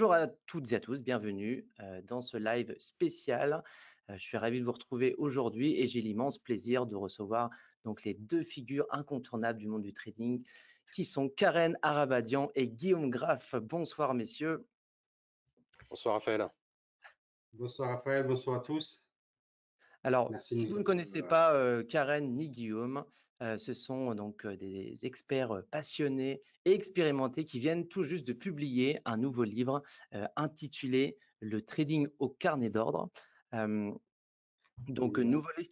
Bonjour à toutes et à tous, bienvenue dans ce live spécial. Je suis ravi de vous retrouver aujourd'hui et j'ai l'immense plaisir de recevoir donc les deux figures incontournables du monde du trading qui sont Karen Arabadian et Guillaume Graff. Bonsoir messieurs. Bonsoir Raphaël. Bonsoir Raphaël, bonsoir à tous. Alors, Merci de si nous vous ne connaissez pas Karen ni Guillaume, ce sont donc des experts passionnés et expérimentés qui viennent tout juste de publier un nouveau livre intitulé Le trading au carnet d'ordre. Donc, nouveau livre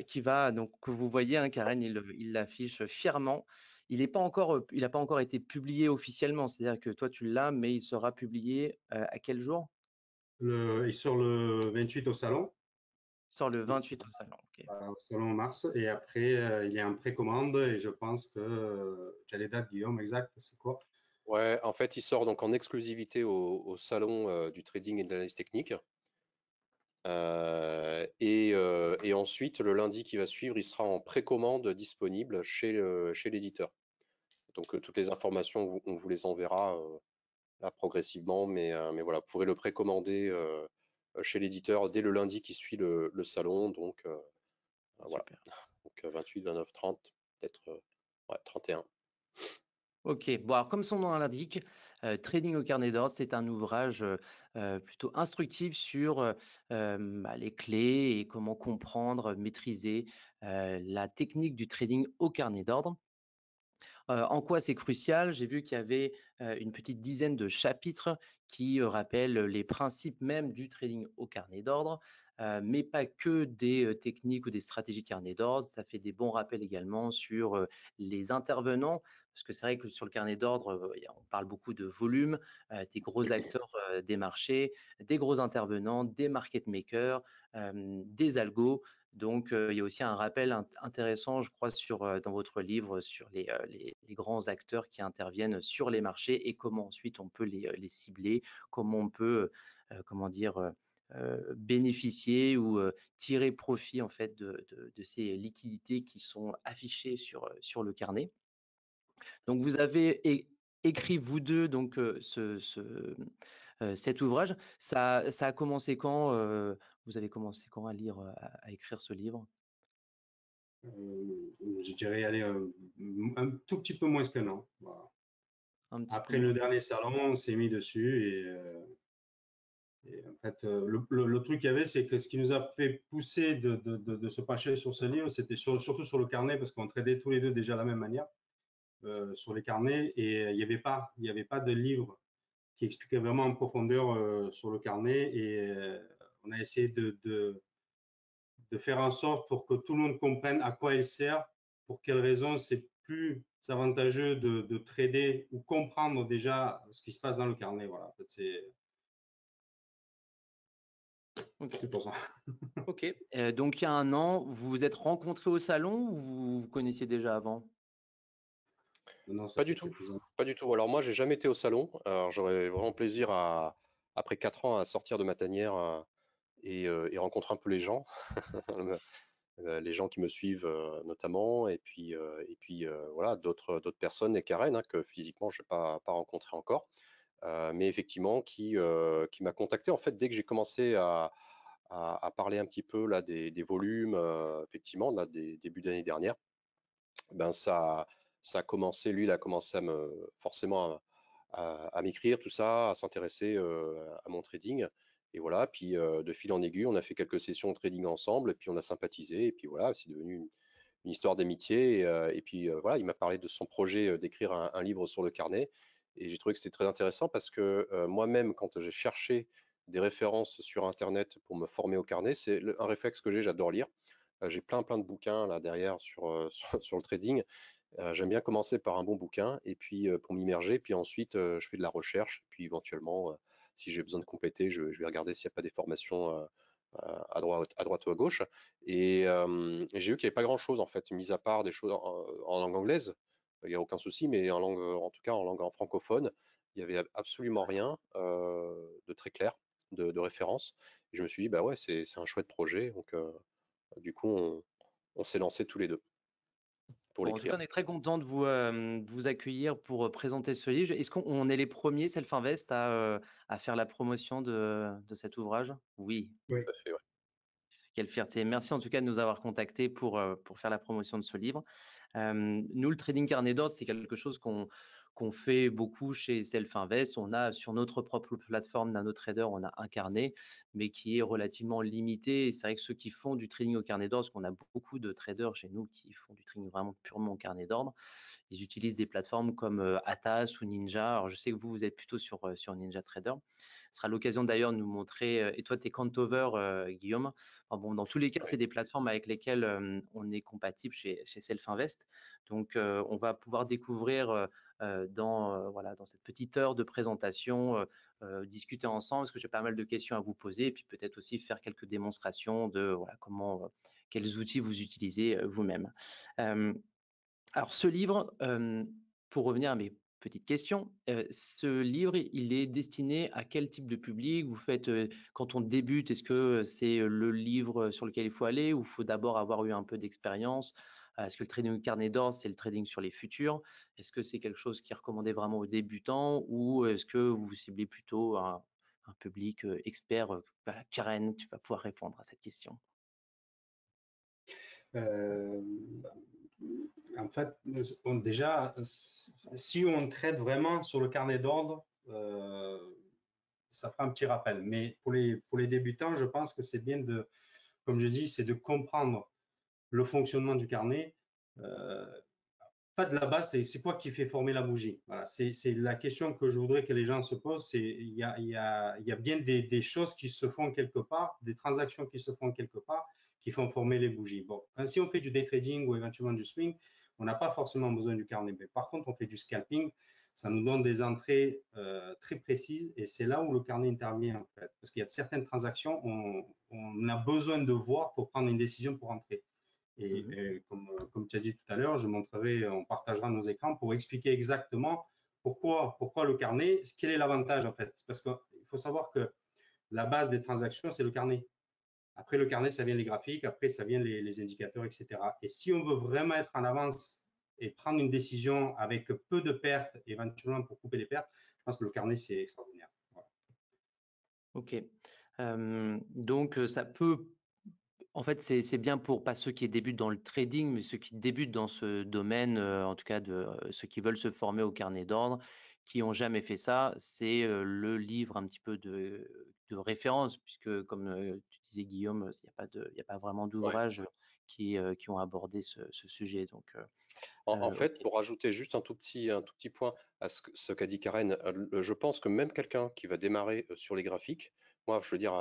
qui va, donc, que vous voyez, hein, Karen, il l'affiche fièrement. Il n'a pas encore été publié officiellement, c'est-à-dire que toi tu l'as, mais il sera publié à quel jour? Il sort le 28 au salon. Il sort le 28 au salon. Ok. Au salon en mars. Et après, il est en précommande et je pense que tu as les dates, Guillaume, exact, c'est quoi? Ouais, en fait, il sort donc en exclusivité au salon du trading et de l'analyse technique. Et ensuite, le lundi qui va suivre, il sera en précommande disponible chez l'éditeur. Donc, toutes les informations, on vous les enverra là progressivement, mais voilà, vous pourrez le précommander chez l'éditeur dès le lundi qui suit le salon. Donc, voilà. Super. Donc, 28, 29, 30, peut-être ouais, 31. Ok, bon alors comme son nom l'indique, Trading au carnet d'ordre, c'est un ouvrage plutôt instructif sur les clés et comment comprendre, maîtriser la technique du trading au carnet d'ordre. En quoi c'est crucial? J'ai vu qu'il y avait une petite dizaine de chapitres qui rappellent les principes même du trading au carnet d'ordre, mais pas que des techniques ou des stratégies de carnet d'ordre. Ça fait des bons rappels également sur les intervenants, parce que c'est vrai que sur le carnet d'ordre, on parle beaucoup de volume, des gros acteurs des marchés, des gros intervenants, des market makers, des algos. Donc, il y a aussi un rappel intéressant, je crois, dans votre livre sur les grands acteurs qui interviennent sur les marchés et comment ensuite on peut les cibler, comment on peut, bénéficier ou tirer profit en fait de ces liquidités qui sont affichées sur le carnet. Donc, vous avez écrit vous deux donc cet ouvrage. Ça a commencé quand? Vous avez commencé quand à lire, à écrire ce livre? Je dirais aller un tout petit peu moins qu'un an. Voilà. Un petit peu Après moins. le dernier salon, on s'est mis dessus et en fait, le truc qu'il y avait, c'est que ce qui nous a fait pousser de se pencher sur ce livre, c'était surtout sur le carnet, parce qu'on tradait tous les deux déjà de la même manière sur les carnets, et il y avait pas de livre qui expliquait vraiment en profondeur sur le carnet, et on a essayé de faire en sorte pour que tout le monde comprenne à quoi il sert, pour quelles raisons c'est plus avantageux de trader ou comprendre déjà ce qui se passe dans le carnet. Voilà, en fait, c'est pour ça. Ok. Donc il y a un an, vous vous êtes rencontrés au salon ou vous vous connaissiez déjà avant? Non, ça Pas du fait tout, quelques années. pas du tout. Alors moi, j'ai jamais été au salon. Alors j'aurais vraiment plaisir après 4 ans, à sortir de ma tanière et rencontrer un peu les gens, les gens qui me suivent notamment, et puis voilà, d'autres personnes et Karen, hein, que physiquement je n'ai pas rencontré encore, mais effectivement qui m'a contacté en fait dès que j'ai commencé à parler un petit peu là des volumes, effectivement là des débuts d'année dernière. Ben ça a commencé, lui, il a commencé forcément à m'écrire tout ça, à s'intéresser à mon trading. Et voilà, puis de fil en aiguille, on a fait quelques sessions de trading ensemble, et puis on a sympathisé, et puis voilà, c'est devenu une histoire d'amitié. Et puis voilà, il m'a parlé de son projet d'écrire un livre sur le carnet, et j'ai trouvé que c'était très intéressant parce que moi-même, quand j'ai cherché des références sur Internet pour me former au carnet, c'est un réflexe que j'adore lire. J'ai plein de bouquins là derrière sur le trading. J'aime bien commencer par un bon bouquin et puis pour m'immerger, puis ensuite je fais de la recherche, puis éventuellement, si j'ai besoin de compléter, je vais regarder s'il n'y a pas des formations à droite ou à gauche. Et j'ai vu qu'il n'y avait pas grand-chose en fait, mis à part des choses en langue anglaise. Il n'y a aucun souci, mais en tout cas en langue francophone, il n'y avait absolument rien de très clair, de référence. Et je me suis dit, bah ouais, c'est un chouette projet. Donc, du coup, on s'est lancé tous les deux. pour Bon, en tout cas, l'écrire. on est très content de vous accueillir pour présenter ce livre. Est-ce qu'on est les premiers, Self-Invest, à faire la promotion de cet ouvrage? Oui, Oui. Tout à fait, ouais. quelle fierté. Merci en tout cas de nous avoir contactés pour faire la promotion de ce livre. Nous, le trading carnet d'or, c'est quelque chose qu'on fait beaucoup chez Self-Invest. On a sur notre propre plateforme NanoTrader, on a un carnet, mais qui est relativement limité. Et c'est vrai que ceux qui font du trading au carnet d'ordre, parce qu'on a beaucoup de traders chez nous qui font du trading vraiment purement au carnet d'ordre, ils utilisent des plateformes comme Atas ou Ninja. Alors, je sais que vous êtes plutôt sur Ninja Trader. Ce sera l'occasion d'ailleurs de nous montrer, et toi, tu es Cantover, Guillaume. Enfin, bon, dans tous les cas, c'est des plateformes avec lesquelles on est compatible chez Self-Invest. Donc, on va pouvoir découvrir voilà, dans cette petite heure de présentation, discuter ensemble, parce que j'ai pas mal de questions à vous poser, et puis peut-être aussi faire quelques démonstrations de voilà, quels outils vous utilisez vous-même. Alors, ce livre, pour revenir à mes petites questions, ce livre, il est destiné à quel type de public? Vous faites, quand on débute, est-ce que c'est le livre sur lequel il faut aller ou il faut d'abord avoir eu un peu d'expérience? Est-ce que le trading au carnet d'or, c'est le trading sur les futurs? Est-ce que c'est quelque chose qui est recommandé vraiment aux débutants ou est-ce que vous ciblez plutôt un public expert? Voilà, Karen, tu vas pouvoir répondre à cette question. Euh, En fait, déjà, si on traite vraiment sur le carnet d'ordre, ça fera un petit rappel. Mais pour les débutants, je pense que c'est bien de, comme je dis, c'est de comprendre le fonctionnement du carnet. En fait, la base, c'est quoi qui fait former la bougie? Voilà, c'est la question que je voudrais que les gens se posent. Il y a bien des choses qui se font quelque part, des transactions qui se font quelque part, qui font former les bougies. Bon, si on fait du day trading ou éventuellement du swing, on n'a pas forcément besoin du carnet. Mais par contre, on fait du scalping, ça nous donne des entrées très précises et c'est là où le carnet intervient en fait. Parce qu'il y a certaines transactions, on a besoin de voir pour prendre une décision pour entrer. Et comme tu as dit tout à l'heure, je montrerai, on partagera nos écrans pour expliquer exactement pourquoi le carnet, quel est l'avantage en fait. Parce qu'il faut savoir que la base des transactions, c'est le carnet. Après le carnet, ça vient les graphiques, après ça vient les indicateurs, etc. Et si on veut vraiment être en avance et prendre une décision avec peu de pertes, éventuellement pour couper les pertes, je pense que le carnet, c'est extraordinaire. Voilà. Ok. Donc, ça peut en fait, c'est bien pour pas ceux qui débutent dans le trading, mais ceux qui débutent dans ce domaine, en tout cas ceux qui veulent se former au carnet d'ordre, qui ont jamais fait ça, c'est le livre un petit peu de référence, puisque comme tu disais Guillaume, il y a pas vraiment Ouais. d'ouvrages qui ont abordé ce sujet. Donc, En fait, ok. pour rajouter juste un tout petit point à ce qu'a dit Karen, je pense que même quelqu'un qui va démarrer sur les graphiques, moi, je veux dire,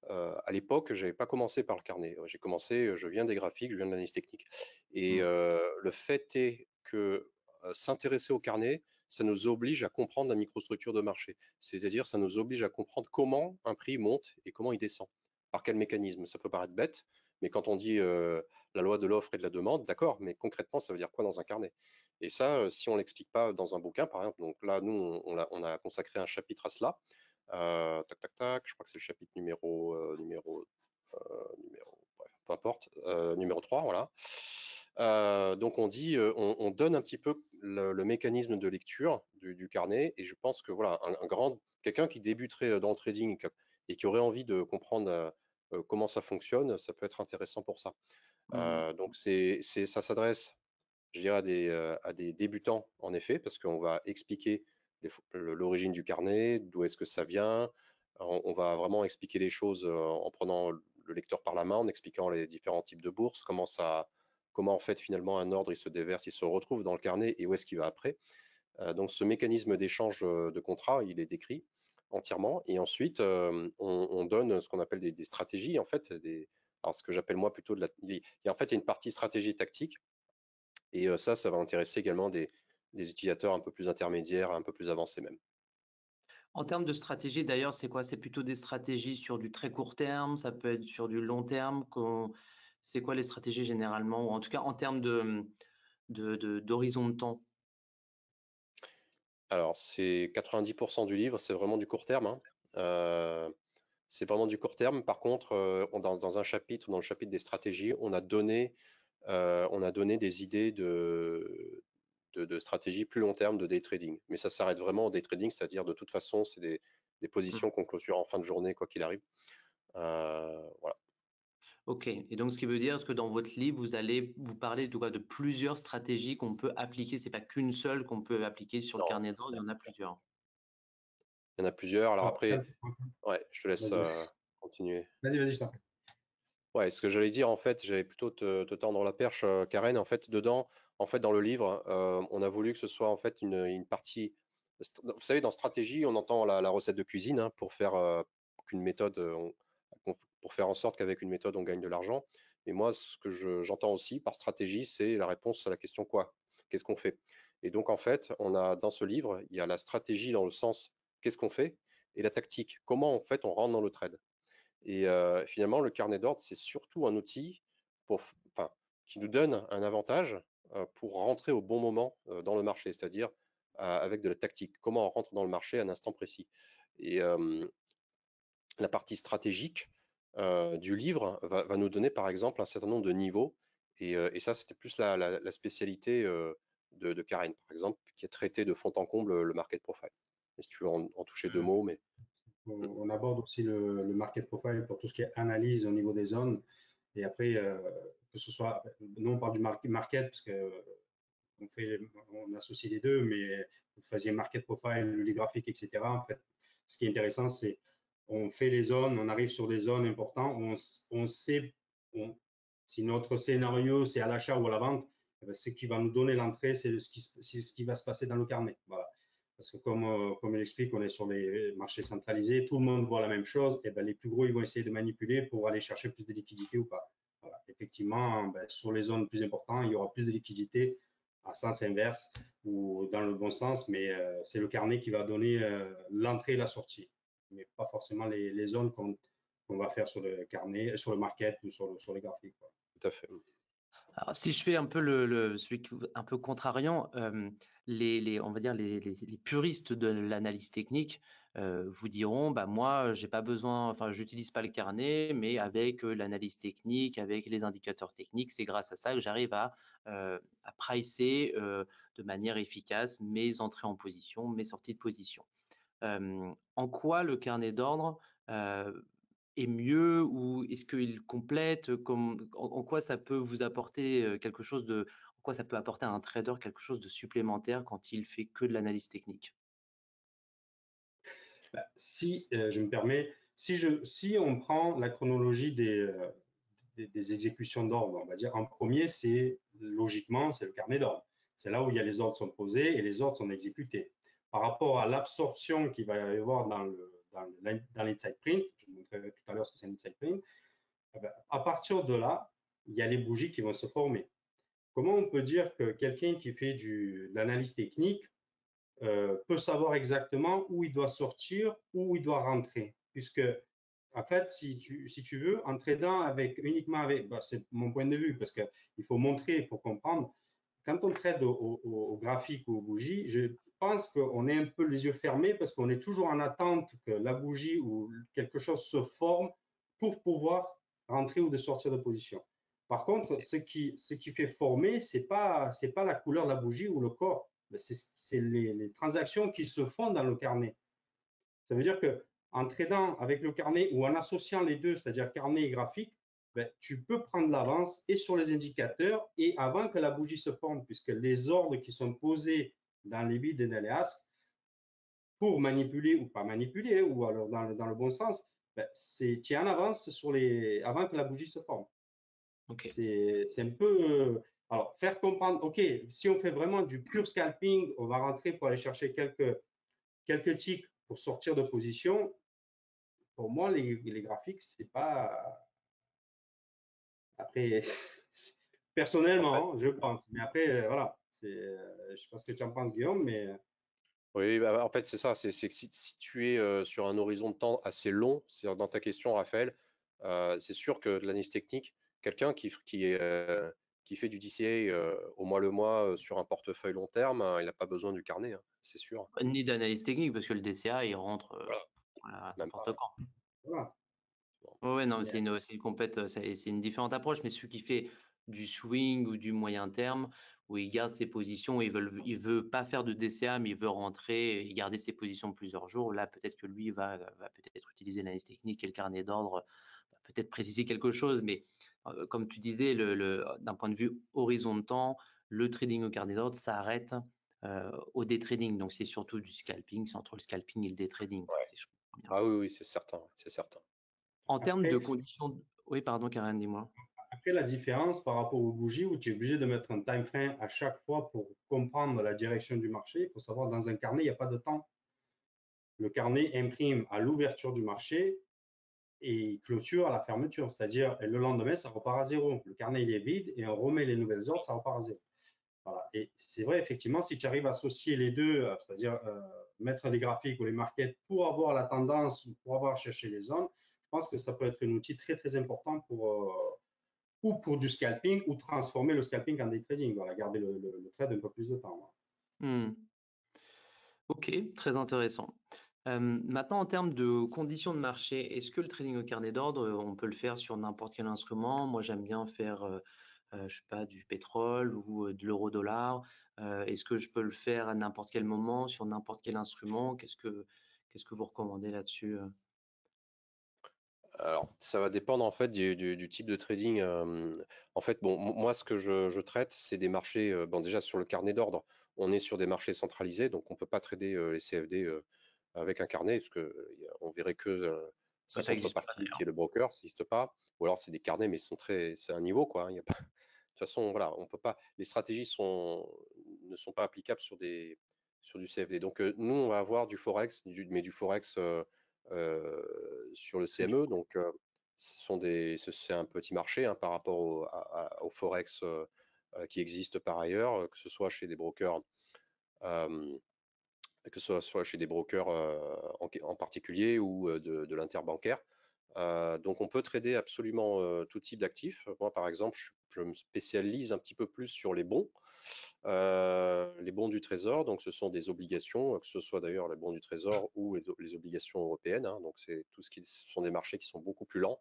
à l'époque, j'avais pas commencé par le carnet. J'ai commencé, je viens des graphiques, je viens de l'analyse technique. Et le fait est que s'intéresser au carnet, ça nous oblige à comprendre la microstructure de marché. C'est-à-dire, ça nous oblige à comprendre comment un prix monte et comment il descend. Par quel mécanisme? Ça peut paraître bête, mais quand on dit la loi de l'offre et de la demande, d'accord, mais concrètement, ça veut dire quoi dans un carnet? Et ça, si on l'explique pas dans un bouquin, par exemple, donc là, nous, on a consacré un chapitre à cela. Tac, tac, tac, je crois que c'est le chapitre bref, peu importe, numéro 3, voilà. Donc on dit, on donne un petit peu le mécanisme de lecture du carnet, et je pense que voilà, quelqu'un qui débuterait dans le trading et qui aurait envie de comprendre comment ça fonctionne, ça peut être intéressant pour ça. Donc ça s'adresse, je dirais, à des débutants en effet, parce qu'on va expliquer l'origine du carnet, d'où est-ce que ça vient. On va vraiment expliquer les choses en prenant le lecteur par la main, en expliquant les différents types de bourses, comment en fait finalement un ordre il se déverse, il se retrouve dans le carnet et où est-ce qu'il va après. Donc ce mécanisme d'échange de contrats, il est décrit entièrement. Et ensuite, on donne ce qu'on appelle des stratégies, en fait, alors ce que j'appelle moi plutôt en fait, il y a une partie stratégie tactique. Et ça va intéresser également des utilisateurs un peu plus intermédiaires, un peu plus avancés même. En termes de stratégie, d'ailleurs, c'est quoi? C'est plutôt des stratégies sur du très court terme, ça peut être sur du long terme. C'est quoi les stratégies généralement, ou en tout cas en termes d'horizon de temps? Alors, c'est 90% du livre, c'est vraiment du court terme, hein. C'est vraiment du court terme. Par contre, dans un chapitre, dans le chapitre des stratégies, on a donné on a donné des idées de stratégie plus long terme de day trading. Mais ça s'arrête vraiment au day trading, c'est-à-dire de toute façon, c'est des positions qu'on clôture en fin de journée, quoi qu'il arrive. Voilà. Ok, et donc ce qui veut dire que dans votre livre, vous allez vous parler de plusieurs stratégies qu'on peut appliquer. C'est pas qu'une seule qu'on peut appliquer sur le Non, carnet d'ordre, il y en a plusieurs. il y en a plusieurs. Alors Alors, après, ouais, je te laisse vas-y, continuer. vas-y, je t'en prie. Ouais, ce que j'allais dire, en fait, j'allais plutôt te tendre la perche, Karen. En fait, dedans, en fait, dans le livre, on a voulu que ce soit en fait une partie. Vous savez, dans stratégie, on entend la recette de cuisine hein, pour faire qu'une méthode, pour faire en sorte qu'avec une méthode, on gagne de l'argent. Mais moi, ce que j'entends aussi par stratégie, c'est la réponse à la question quoi? Qu'est-ce qu'on fait? Et donc, en fait, on a dans ce livre, il y a la stratégie dans le sens qu'est-ce qu'on fait et la tactique. Comment en fait on rentre dans le trade? Et finalement, le carnet d'ordre, c'est surtout un outil enfin, qui nous donne un avantage pour rentrer au bon moment dans le marché, c'est-à-dire avec de la tactique. Comment on rentre dans le marché à un instant précis. Et la partie stratégique du livre va nous donner, par exemple, un certain nombre de niveaux. Et ça, c'était plus la spécialité de Karen, par exemple, qui a traité de fond en comble le market profile. Et si tu veux en toucher deux mots, mais On aborde aussi le market profile pour tout ce qui est analyse au niveau des zones. Et après, que ce soit, nous on parle du market parce que on associe les deux, mais vous faisiez market profile, les graphiques, etc. En fait, ce qui est intéressant, c'est on fait les zones, on arrive sur des zones importantes, on sait si notre scénario c'est à l'achat ou à la vente, ce qui va nous donner l'entrée, c'est ce qui va se passer dans le carnet. Voilà. Parce que comme j'explique, on est sur les marchés centralisés, tout le monde voit la même chose, et ben, les plus gros, ils vont essayer de manipuler pour aller chercher plus de liquidités ou pas. Voilà. Effectivement, ben, sur les zones plus importantes, il y aura plus de liquidités à sens inverse ou dans le bon sens, mais c'est le carnet qui va donner l'entrée et la sortie, mais pas forcément les zones qu'on va faire sur le carnet, sur le market ou sur les graphiques. Quoi. tout à fait. Alors, si je fais un peu celui un peu contrariant, on va dire les puristes de l'analyse technique vous diront, bah moi, j'ai pas besoin, enfin, j'utilise pas le carnet, mais avec l'analyse technique, avec les indicateurs techniques, c'est grâce à ça que j'arrive à pricer de manière efficace mes entrées en position, mes sorties de position. En quoi le carnet d'ordre est mieux ou est-ce qu'il complète en quoi ça peut vous apporter quelque chose en quoi ça peut apporter à un trader quelque chose de supplémentaire quand il fait que de l'analyse technique? Bah, si je me permets, si on prend la chronologie des exécutions d'ordre, on va dire en premier, c'est logiquement, c'est le carnet d'ordre. C'est là où il y a les ordres sont posés et les ordres sont exécutés. Par rapport à l'absorption qu'il va y avoir dans l'inside print, je vous montrerai tout à l'heure ce que c'est l'inside print, à partir de là, il y a les bougies qui vont se former. Comment on peut dire que quelqu'un qui fait de l'analyse technique peut savoir exactement où il doit sortir, où il doit rentrer. Puisque, en fait, si tu veux, en tradant uniquement avec, bah, c'est mon point de vue, parce qu'il faut montrer pour comprendre, quand on trade au graphique ou aux bougies, je pense qu'on est un peu les yeux fermés parce qu'on est toujours en attente que la bougie ou quelque chose se forme pour pouvoir rentrer ou de sortir de position. Par contre, ce qui fait former, c'est pas la couleur de la bougie ou le corps, c'est les transactions qui se font dans le carnet. Ça veut dire que en tradant avec le carnet ou en associant les deux, c'est-à-dire carnet et graphique, ben, tu peux prendre l'avance et sur les indicateurs et avant que la bougie se forme, puisque les ordres qui sont posés dans les bids et dans les as pour manipuler ou pas manipuler, ou alors dans le bon sens, ben, tu es en avance avant que la bougie se forme. Ok. C'est un peu. Alors, faire comprendre, OK, si on fait vraiment du pur scalping, on va rentrer pour aller chercher quelques ticks pour sortir de position. Pour moi, les graphiques, c'est pas. Après, En fait, personnellement, je pense. Mais après, voilà. Je sais pas ce que tu en penses, Guillaume, mais. oui, bah, en fait, c'est ça. C'est que si tu es sur un horizon de temps assez long, c'est dans ta question, Raphaël, c'est sûr que de l'analyse technique, quelqu'un qui fait du DCA au mois le mois sur un portefeuille long terme, il n'a pas besoin du carnet, hein, c'est sûr. Ni d'analyse technique parce que le DCA il rentre Voilà, à même n'importe pas. quand. Voilà. Ouais, ouais, non, Mais, c'est une différente approche, mais celui qui fait du swing ou du moyen terme, où il garde ses positions, il veut pas faire de DCA, mais il veut rentrer et garder ses positions plusieurs jours. Là, peut-être que lui va peut-être utiliser l'analyse technique et le carnet d'ordre, peut-être préciser quelque chose, mais comme tu disais, d'un point de vue horizon de temps, le trading au carnet d'ordre s'arrête au day trading. Donc, c'est surtout du scalping, c'est entre le scalping et le day trading, Ouais. si je comprends bien. Ah oui, oui, c'est certain, c'est certain. En termes de Après, conditions, oui, pardon, Karen, dis-moi. après, la différence par rapport aux bougies où tu es obligé de mettre un time frame à chaque fois pour comprendre la direction du marché, il faut savoir, dans un carnet, il n'y a pas de temps. Le carnet imprime à l'ouverture du marché et clôture à la fermeture, c'est-à-dire le lendemain, ça repart à zéro. Le carnet, il est vide et on remet les nouvelles ordres, ça repart à zéro. Voilà. Et c'est vrai, effectivement, si tu arrives à associer les deux, c'est-à-dire mettre des graphiques ou les markets pour avoir la tendance, pour avoir cherché les zones, je pense que ça peut être un outil très, très important ou pour du scalping ou transformer le scalping en day trading. Voilà, garder le trade un peu plus de temps. Hmm. Ok, très intéressant. Maintenant, en termes de conditions de marché, est-ce que le trading au carnet d'ordre, on peut le faire sur n'importe quel instrument? Moi, j'aime bien faire, je sais pas, du pétrole ou de l'euro-dollar. Est-ce que je peux le faire à n'importe quel moment, sur n'importe quel instrument? Qu'est-ce que vous recommandez là-dessus? Alors, ça va dépendre en fait du type de trading. En fait, bon, moi, ce que je traite, c'est des marchés. Bon, déjà sur le carnet d'ordre, on est sur des marchés centralisés, donc on peut pas trader les CFD avec un carnet, parce que on verrait que Bah, sa ça n'existe pas contrepartie, qui d'ailleurs. est le broker, ça n'existe pas. Ou alors c'est des carnets, mais c'est un niveau, quoi. Il y a pas, de toute façon, voilà, on peut pas. Les stratégies ne sont pas applicables sur du CFD. Donc nous, on va avoir du forex, mais du forex sur le CME. Donc c'est un petit marché hein, par rapport au forex qui existe par ailleurs, que ce soit chez des brokers. euh, que ce soit chez des brokers en particulier ou de l'interbancaire. Donc on peut trader absolument tout type d'actifs. Moi par exemple, je me spécialise un petit peu plus sur les bons du Trésor. Donc ce sont des obligations, que ce soit d'ailleurs les bons du Trésor ou les obligations européennes. Hein. Donc c'est tout ce sont des marchés qui sont beaucoup plus lents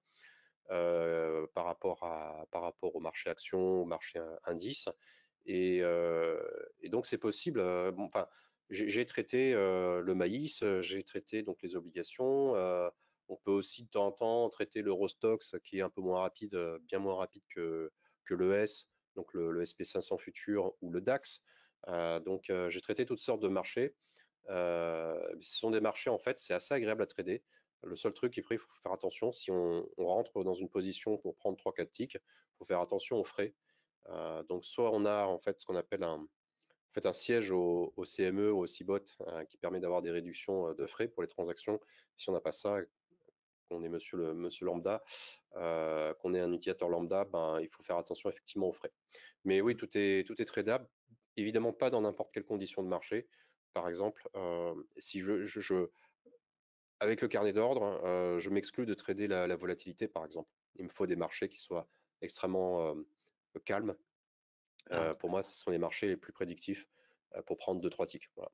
par rapport au marché action, au marché indice. Et donc c'est possible. Bon, enfin, j'ai traité le maïs, j'ai traité donc les obligations. On peut aussi de temps en temps traiter l'Eurostoxx qui est un peu moins rapide, bien moins rapide que l'ES, donc le SP500 futur ou le DAX. Donc j'ai traité toutes sortes de marchés. Ce sont des marchés en fait, c'est assez agréable à trader. Le seul truc, après, il faut faire attention. Si on rentre dans une position pour prendre 3-4 ticks, il faut faire attention aux frais. Donc, soit on a en fait ce qu'on appelle un siège au CME ou au CBOT qui permet d'avoir des réductions de frais pour les transactions. Si on n'a pas ça, qu'on est monsieur lambda, qu'on est un utilisateur lambda, ben, il faut faire attention effectivement aux frais. Mais oui, tout est tradable. Évidemment pas dans n'importe quelle condition de marché. Par exemple, si avec le carnet d'ordre, je m'exclus de trader la volatilité, par exemple. Il me faut des marchés qui soient extrêmement calmes. Ah, Pour moi, ce sont les marchés les plus prédictifs pour prendre 2-3 ticks. Voilà.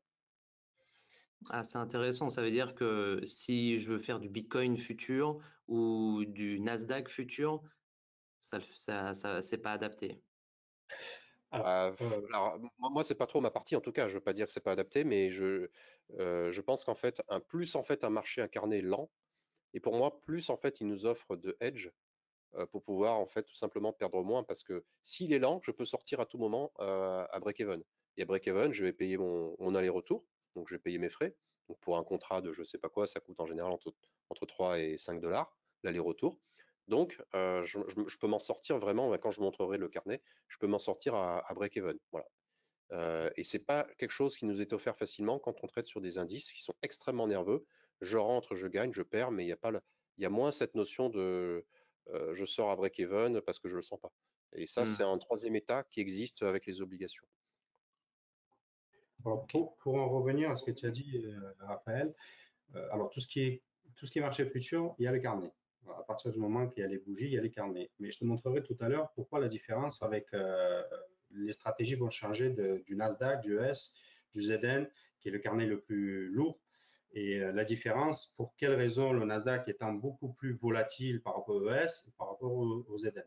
ah, c'est intéressant. Ça veut dire que si je veux faire du Bitcoin futur ou du Nasdaq futur, c'est pas adapté. Alors, Alors, moi, c'est pas trop ma partie, en tout cas. Je veux pas dire que c'est pas adapté, mais je pense qu'en fait, un marché incarné lent, et pour moi, plus en fait, il nous offre de hedge pour pouvoir en fait tout simplement perdre moins, parce que s'il est lent, je peux sortir à tout moment à break-even. Et à break-even, je vais payer mon aller-retour, donc je vais payer mes frais. Donc pour un contrat de je sais pas quoi, ça coûte en général entre 3 et 5 dollars l'aller-retour. Donc je peux m'en sortir vraiment, quand je montrerai le carnet, je peux m'en sortir à break-even. Voilà. Et c'est pas quelque chose qui nous est offert facilement quand on traite sur des indices qui sont extrêmement nerveux. Je rentre, je gagne, je perds, mais il y a moins cette notion de je sors à break-even parce que je le sens pas. Et ça, Hmm, c'est un troisième état qui existe avec les obligations. alors, ok. pour en revenir à ce que tu as dit, Raphaël, alors tout ce qui est marché futur, il y a le carnet. Voilà, à partir du moment qu'il y a les bougies, il y a les carnets. Mais je te montrerai tout à l'heure pourquoi la différence avec les stratégies vont changer du Nasdaq, du ES, du ZN, qui est le carnet le plus lourd. Et la différence, pour quelles raisons le Nasdaq étant beaucoup plus volatile par rapport au ES et par rapport au ZN.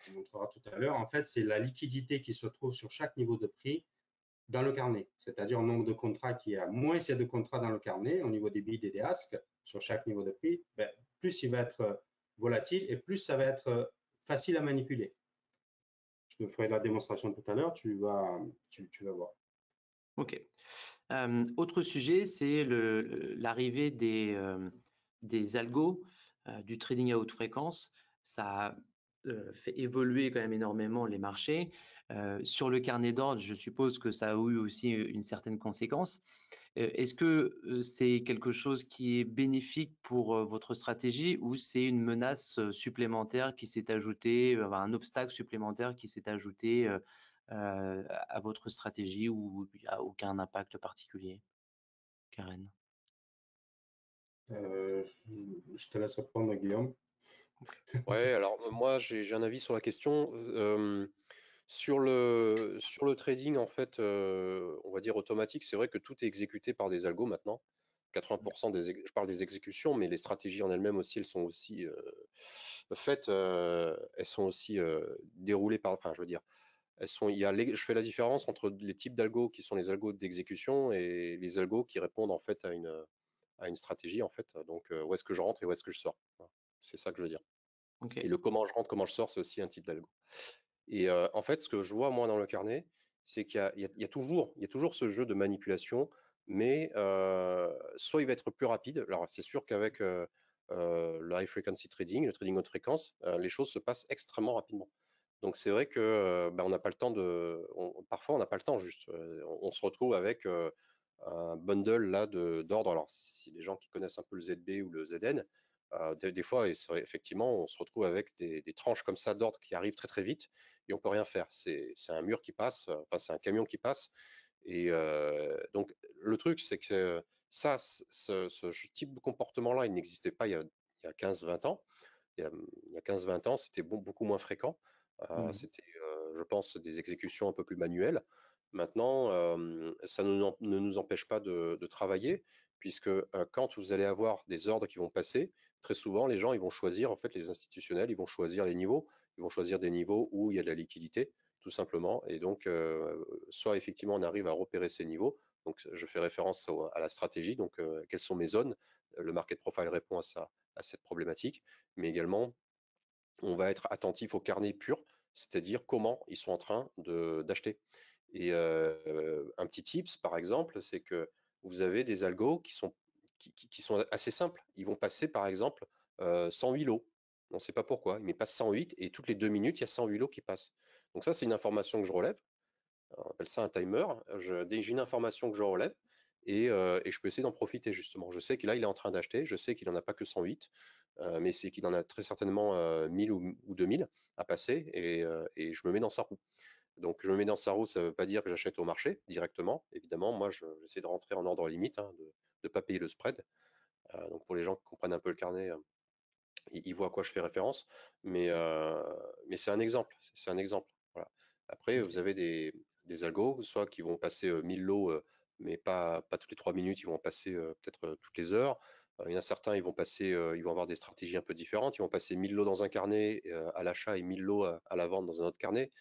on montrera tout à l'heure, en fait, c'est la liquidité qui se trouve sur chaque niveau de prix dans le carnet, c'est-à-dire le nombre de contrats qu'il y a. Moins il y a de contrats dans le carnet au niveau des bids et des asks sur chaque niveau de prix, ben, plus il va être volatile et plus ça va être facile à manipuler. Je te ferai la démonstration tout à l'heure, tu vas voir. Ok. Autre sujet, c'est l'arrivée des algos, du trading à haute fréquence. Ça fait évoluer quand même énormément les marchés. Sur le carnet d'ordre, je suppose que ça a eu aussi une certaine conséquence. Est-ce que c'est quelque chose qui est bénéfique pour votre stratégie ou c'est une menace supplémentaire qui s'est ajoutée, un obstacle supplémentaire qui s'est ajouté à votre stratégie ou il n'y a aucun impact particulier, Karen? Je te laisse répondre, Guillaume. Ouais, alors moi j'ai un avis sur la question. Sur le trading, en fait, on va dire automatique, c'est vrai que tout est exécuté par des algos maintenant. 80% je parle des exécutions, mais les stratégies en elles-mêmes aussi, elles sont aussi faites, elles sont aussi déroulées par, enfin, je veux dire, je fais la différence entre les types d'algos qui sont les algos d'exécution et les algos qui répondent en fait à une stratégie en fait. Donc, où est-ce que je rentre et où est-ce que je sors. Voilà. C'est ça que je veux dire. Ok. Et le comment je rentre, comment je sors, c'est aussi un type d'algo. Et en fait, ce que je vois moi dans le carnet, c'est qu'il y a toujours ce jeu de manipulation, mais soit il va être plus rapide. Alors c'est sûr qu'avec le high frequency trading, le trading haute fréquence, les choses se passent extrêmement rapidement. Donc c'est vrai que on n'a pas le temps parfois on n'a pas le temps juste. On se retrouve avec un bundle là d'ordre. Alors si les gens qui connaissent un peu le ZB ou le ZN, des fois, effectivement, on se retrouve avec des tranches comme ça d'ordre qui arrivent très très vite et on peut rien faire. C'est un mur qui passe, enfin c'est un camion qui passe. Et donc le truc, c'est que ce type de comportement-là, il n'existait pas il y a 15-20 ans. Il y a 15-20 ans, c'était beaucoup moins fréquent. C'était, je pense, des exécutions un peu plus manuelles. Maintenant, ça ne nous empêche pas de travailler, puisque quand vous allez avoir des ordres qui vont passer, très souvent, les gens ils vont choisir, en fait, les institutionnels, ils vont choisir les niveaux, ils vont choisir des niveaux où il y a de la liquidité, tout simplement. Et donc, soit effectivement, on arrive à repérer ces niveaux. Donc, je fais référence à la stratégie. Donc, quelles sont mes zones? Le market profile répond à cette problématique, mais également, on va être attentif au carnet pur, c'est-à-dire comment ils sont en train d'acheter. Et un petit tips, par exemple, c'est que vous avez des algos qui sont assez simples. Ils vont passer, par exemple, 108 lots. On ne sait pas pourquoi, mais ils passent 108 et toutes les 2 minutes, il y a 108 lots qui passent. Donc ça, c'est une information que je relève. On appelle ça un timer. J'ai une information que je relève et je peux essayer d'en profiter justement. Je sais qu'il il est en train d'acheter, je sais qu'il n'en a pas que 108, mais c'est qu'il en a très certainement 1000 ou 2000 à passer et je me mets dans sa roue. Donc je me mets dans sa roue, ça ne veut pas dire que j'achète au marché directement. Évidemment, moi j'essaie de rentrer en ordre limite, hein, de ne pas payer le spread. Donc pour les gens qui comprennent un peu le carnet, ils voient à quoi je fais référence. Mais c'est un exemple. C'est un exemple. Voilà. Après, vous avez des algos, soit qui vont passer 1000 lots, mais pas toutes les 3 minutes, ils vont en passer peut-être toutes les heures. Il y en a certains, ils vont avoir des stratégies un peu différentes. Ils vont passer 1000 lots dans un carnet à l'achat et 1000 lots à la vente dans un autre carnet.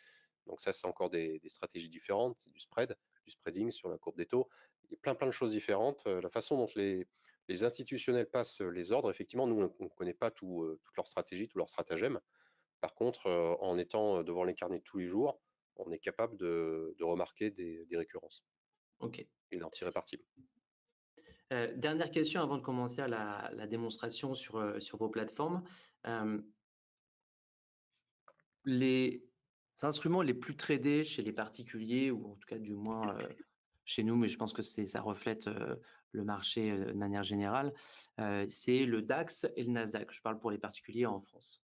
Donc ça, c'est encore des stratégies différentes, du spread, du spreading sur la courbe des taux. Il y a plein de choses différentes. La façon dont les institutionnels passent les ordres, effectivement, nous, on ne connaît pas toute leur stratégie, tout leur stratagème. Par contre, en étant devant les carnets tous les jours, on est capable de remarquer des récurrences Ok. et d'en tirer parti. Dernière question avant de commencer à la démonstration sur vos plateformes. Les instruments les plus tradés chez les particuliers, ou en tout cas du moins chez nous, mais je pense que ça reflète le marché de manière générale, c'est le DAX et le Nasdaq. Je parle pour les particuliers en France.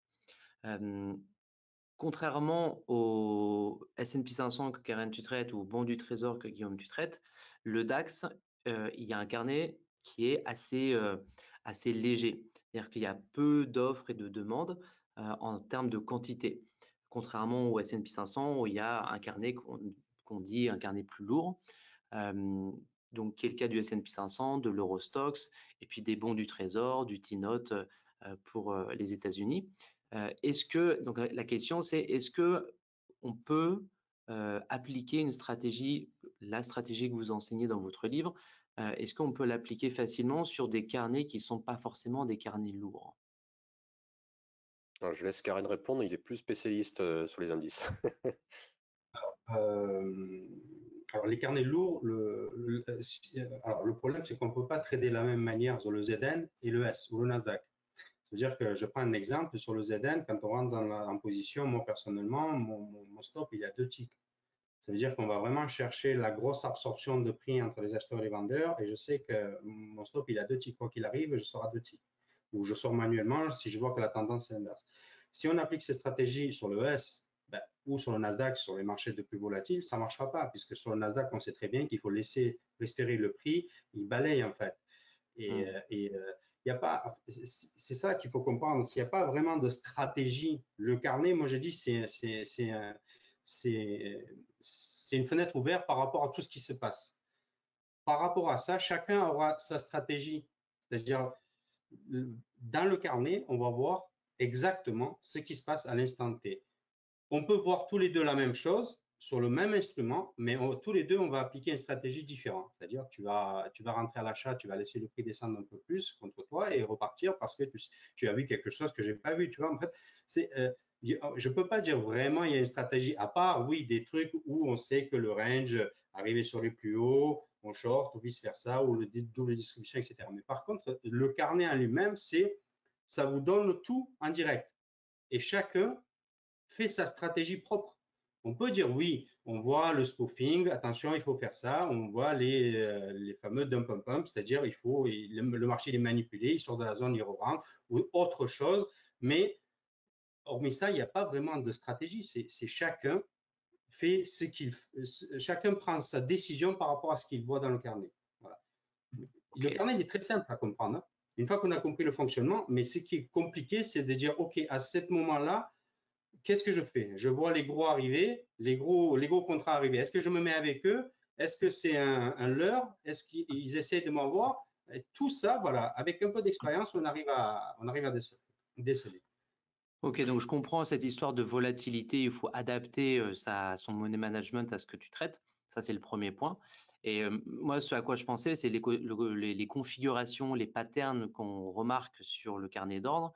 Contrairement au S&P 500 que Karen tu traites ou au Bond du Trésor que Guillaume tu traites, le DAX, il y a un carnet qui est assez léger. C'est-à-dire qu'il y a peu d'offres et de demandes en termes de quantité. Contrairement au S&P 500 où il y a un carnet qu'on dit un carnet plus lourd. Donc, qui est le cas du S&P 500, de l'Eurostoxx et puis des bons du Trésor, du T-Note pour les États-Unis. Donc la question c'est, est-ce que on peut appliquer une stratégie, la stratégie que vous enseignez dans votre livre, est-ce qu'on peut l'appliquer facilement sur des carnets qui ne sont pas forcément des carnets lourds? Alors, je laisse Karen répondre, il est plus spécialiste sur les indices. Alors, les carnets lourds, alors, le problème, c'est qu'on ne peut pas trader de la même manière sur le ZN et le S ou le Nasdaq. C'est-à-dire que je prends un exemple sur le ZN, quand on rentre en position, moi personnellement, mon stop, il y a 2 ticks. Ça veut dire qu'on va vraiment chercher la grosse absorption de prix entre les acheteurs et les vendeurs, et je sais que mon stop, il a 2 ticks. Quoi qu'il arrive, je sors à 2 ticks. Ou je sors manuellement si je vois que la tendance est inverse. Si on applique ces stratégies sur le S, ou sur le Nasdaq, sur les marchés de plus volatiles, ça ne marchera pas, puisque sur le Nasdaq, on sait très bien qu'il faut laisser respirer le prix, il balaye en fait. Et il y a pas, c'est ça qu'il faut comprendre. S'il n'y a pas vraiment de stratégie, le carnet, moi je dis, c'est une fenêtre ouverte par rapport à tout ce qui se passe. Par rapport à ça, chacun aura sa stratégie. C'est-à-dire, dans le carnet, on va voir exactement ce qui se passe à l'instant T. On peut voir tous les deux la même chose sur le même instrument, mais tous les deux, on va appliquer une stratégie différente. C'est-à-dire, tu vas rentrer à l'achat, tu vas laisser le prix descendre un peu plus contre toi et repartir parce que tu as vu quelque chose que je n'ai pas vu. Tu vois, en fait, je ne peux pas dire vraiment il y a une stratégie, à part, oui, des trucs où on sait que le range, arrivé sur les plus hauts, on short ou vice-versa, ou le double distribution, etc. Mais par contre, le carnet en lui-même, ça vous donne tout en direct. Et chacun fait sa stratégie propre. On peut dire oui, on voit le spoofing, attention, il faut faire ça. On voit les fameux dump and pump, c'est-à-dire le marché est manipulé, il sort de la zone, il rentre, ou autre chose. Mais hormis ça, il n'y a pas vraiment de stratégie. C'est chacun fait chacun prend sa décision par rapport à ce qu'il voit dans le carnet. Voilà. Le carnet, il est très simple à comprendre. Hein. Une fois qu'on a compris le fonctionnement, mais ce qui est compliqué, c'est de dire, OK, à ce moment-là, qu'est-ce que je fais? Je vois les gros arriver, les gros contrats arriver. Est-ce que je me mets avec eux? Est-ce que c'est un leurre? Est-ce qu'ils essaient de m'avoir? Tout ça, voilà, avec un peu d'expérience, on arrive à déceler. Ok, donc je comprends cette histoire de volatilité. Il faut adapter son money management à ce que tu traites. Ça, c'est le premier point. Et moi, ce à quoi je pensais, c'est les configurations, les patterns qu'on remarque sur le carnet d'ordre.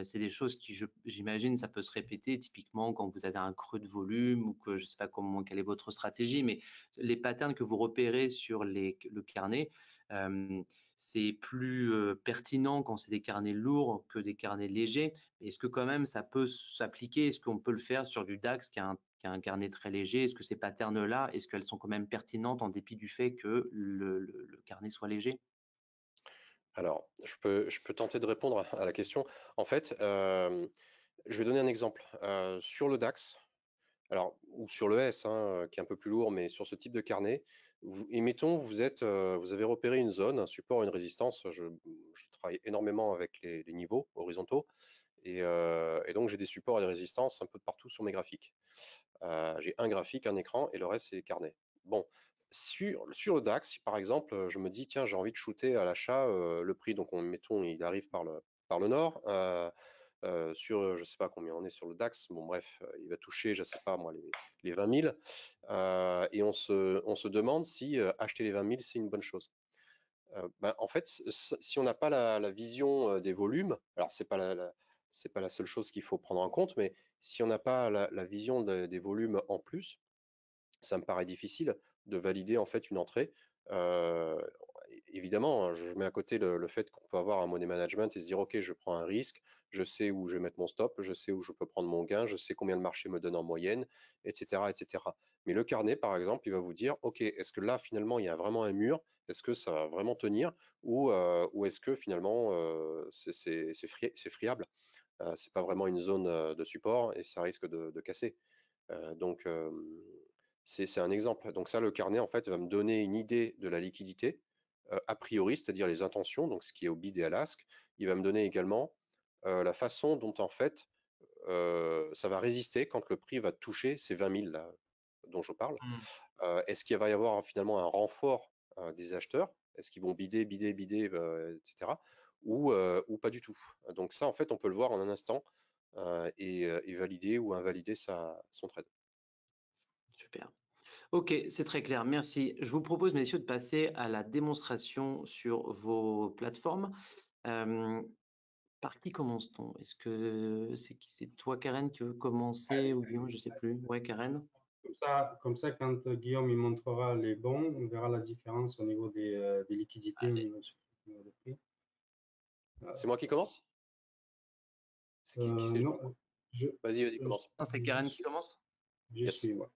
C'est des choses qui, j'imagine, ça peut se répéter typiquement quand vous avez un creux de volume ou que je ne sais pas quelle est votre stratégie, mais les patterns que vous repérez sur le carnet, c'est plus pertinent quand c'est des carnets lourds que des carnets légers. Est-ce que quand même ça peut s'appliquer? Est-ce qu'on peut le faire sur du DAX qui a un carnet très léger? Est-ce que ces patterns-là, est-ce qu'elles sont quand même pertinentes en dépit du fait que le carnet soit léger? Alors, je peux tenter de répondre à la question. En fait, je vais donner un exemple. Sur le DAX, alors, ou sur le S, hein, qui est un peu plus lourd, mais sur ce type de carnet, mettons, vous avez repéré une zone, un support, une résistance. Je travaille énormément avec les niveaux horizontaux, et donc j'ai des supports et des résistances un peu de partout sur mes graphiques. J'ai un graphique, un écran, et le reste, c'est des carnets. Bon, sur le DAX, si par exemple, je me dis, tiens, j'ai envie de shooter à l'achat le prix, donc mettons, il arrive par le nord, sur, je sais pas combien on est sur le DAX, bon bref, il va toucher, je sais pas moi, les 20 000, et on se demande si acheter les 20 000, c'est une bonne chose. En fait, si on n'a pas la vision des volumes, alors c'est pas la seule chose qu'il faut prendre en compte, mais si on n'a pas la vision des volumes en plus, ça me paraît difficile de valider en fait une entrée. Évidemment, je mets à côté le fait qu'on peut avoir un money management et se dire ok, je prends un risque, je sais où je vais mettre mon stop, je sais où je peux prendre mon gain, je sais combien le marché me donne en moyenne, etc., etc. Mais le carnet, par exemple, il va vous dire ok, est-ce que là finalement il y a vraiment un mur, est-ce que ça va vraiment tenir, ou est-ce que finalement c'est friable, c'est pas vraiment une zone de support et ça risque de casser. Donc c'est un exemple. Donc ça, le carnet, en fait, va me donner une idée de la liquidité, a priori, c'est-à-dire les intentions, donc ce qui est au bid et à l'ask. Il va me donner également la façon dont, en fait, ça va résister quand le prix va toucher ces 20 000 là, dont je parle. Est-ce qu'il va y avoir finalement un renfort des acheteurs? Est-ce qu'ils vont bider, etc. Ou pas du tout. Donc ça, en fait, on peut le voir en un instant et valider ou invalider son trade. Super. Ok, c'est très clair, merci. Je vous propose, messieurs, de passer à la démonstration sur vos plateformes. Par qui commence-t-on? Est-ce que c'est toi, Karen, qui veux commencer ou Guillaume, je ne sais plus. Ouais, Karen. Comme ça, quand Guillaume il montrera les bons, on verra la différence au niveau des liquidités, au niveau des prix. C'est moi qui commence? Non, Vas-y, commence. C'est Karen qui commence? Je suis, ouais.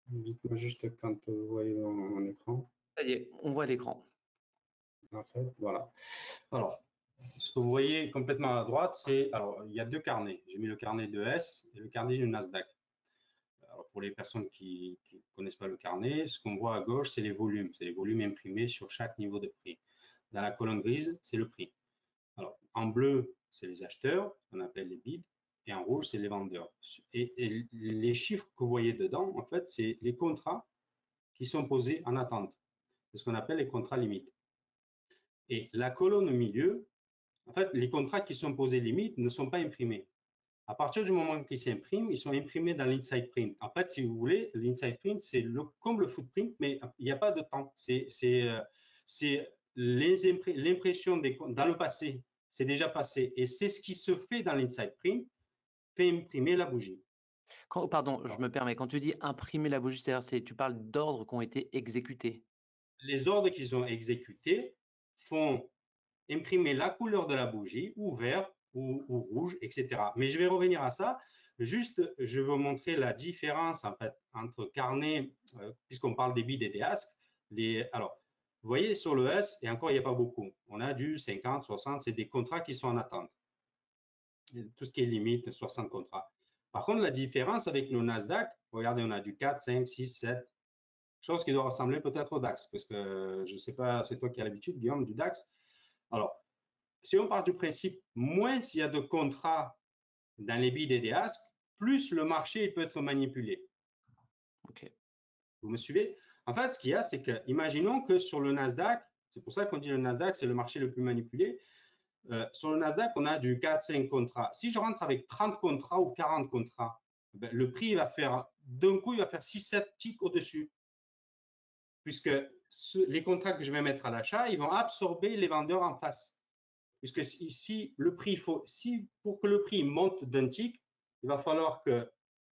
Dites-moi juste quand vous voyez mon écran. Ça y est, on voit l'écran. Parfait, voilà. Alors, ce que vous voyez complètement à droite, c'est, alors, il y a deux carnets. J'ai mis le carnet de S et le carnet du Nasdaq. Alors, pour les personnes qui ne connaissent pas le carnet, ce qu'on voit à gauche, c'est les volumes. C'est les volumes imprimés sur chaque niveau de prix. Dans la colonne grise, c'est le prix. Alors, en bleu, c'est les acheteurs, on appelle les bids, et en rouge, c'est les vendeurs. Et les chiffres que vous voyez dedans, en fait, c'est les contrats qui sont posés en attente. C'est ce qu'on appelle les contrats limites. Et la colonne au milieu, en fait, les contrats qui sont posés limites ne sont pas imprimés. À partir du moment qu'ils s'impriment, ils sont imprimés dans l'inside print. En fait, si vous voulez, l'inside print, c'est comme le footprint, mais il n'y a pas de temps. C'est l'impression dans le passé. C'est déjà passé. Et c'est ce qui se fait dans l'inside print, fait imprimer la bougie. Pardon, je me permets. Quand tu dis imprimer la bougie, c'est-à-dire tu parles d'ordres qui ont été exécutés. Les ordres qu'ils ont exécutés font imprimer la couleur de la bougie, ou vert, ou rouge, etc. Mais je vais revenir à ça. Juste, je vais vous montrer la différence en fait entre carnet, puisqu'on parle des bids et des asks. Alors, vous voyez sur le S, et encore il n'y a pas beaucoup. On a du 50, 60, c'est des contrats qui sont en attente. Tout ce qui est limite, 60 contrats. Par contre, la différence avec le Nasdaq, regardez, on a du 4, 5, 6, 7, chose qui doit ressembler peut-être au DAX, parce que je ne sais pas, c'est toi qui as l'habitude, Guillaume, du DAX. Alors, si on part du principe, moins il y a de contrats dans les bids et des asks, plus le marché peut être manipulé. Okay. Vous me suivez? En fait, ce qu'il y a, c'est que, imaginons que sur le Nasdaq, c'est pour ça qu'on dit le Nasdaq, c'est le marché le plus manipulé. Sur le Nasdaq, on a du 4-5 contrats. Si je rentre avec 30 contrats ou 40 contrats, ben, le prix va faire, d'un coup, il va faire 6-7 ticks au-dessus. Puisque les contrats que je vais mettre à l'achat, ils vont absorber les vendeurs en face. Puisque si le prix, pour que le prix monte d'un tick, il va falloir que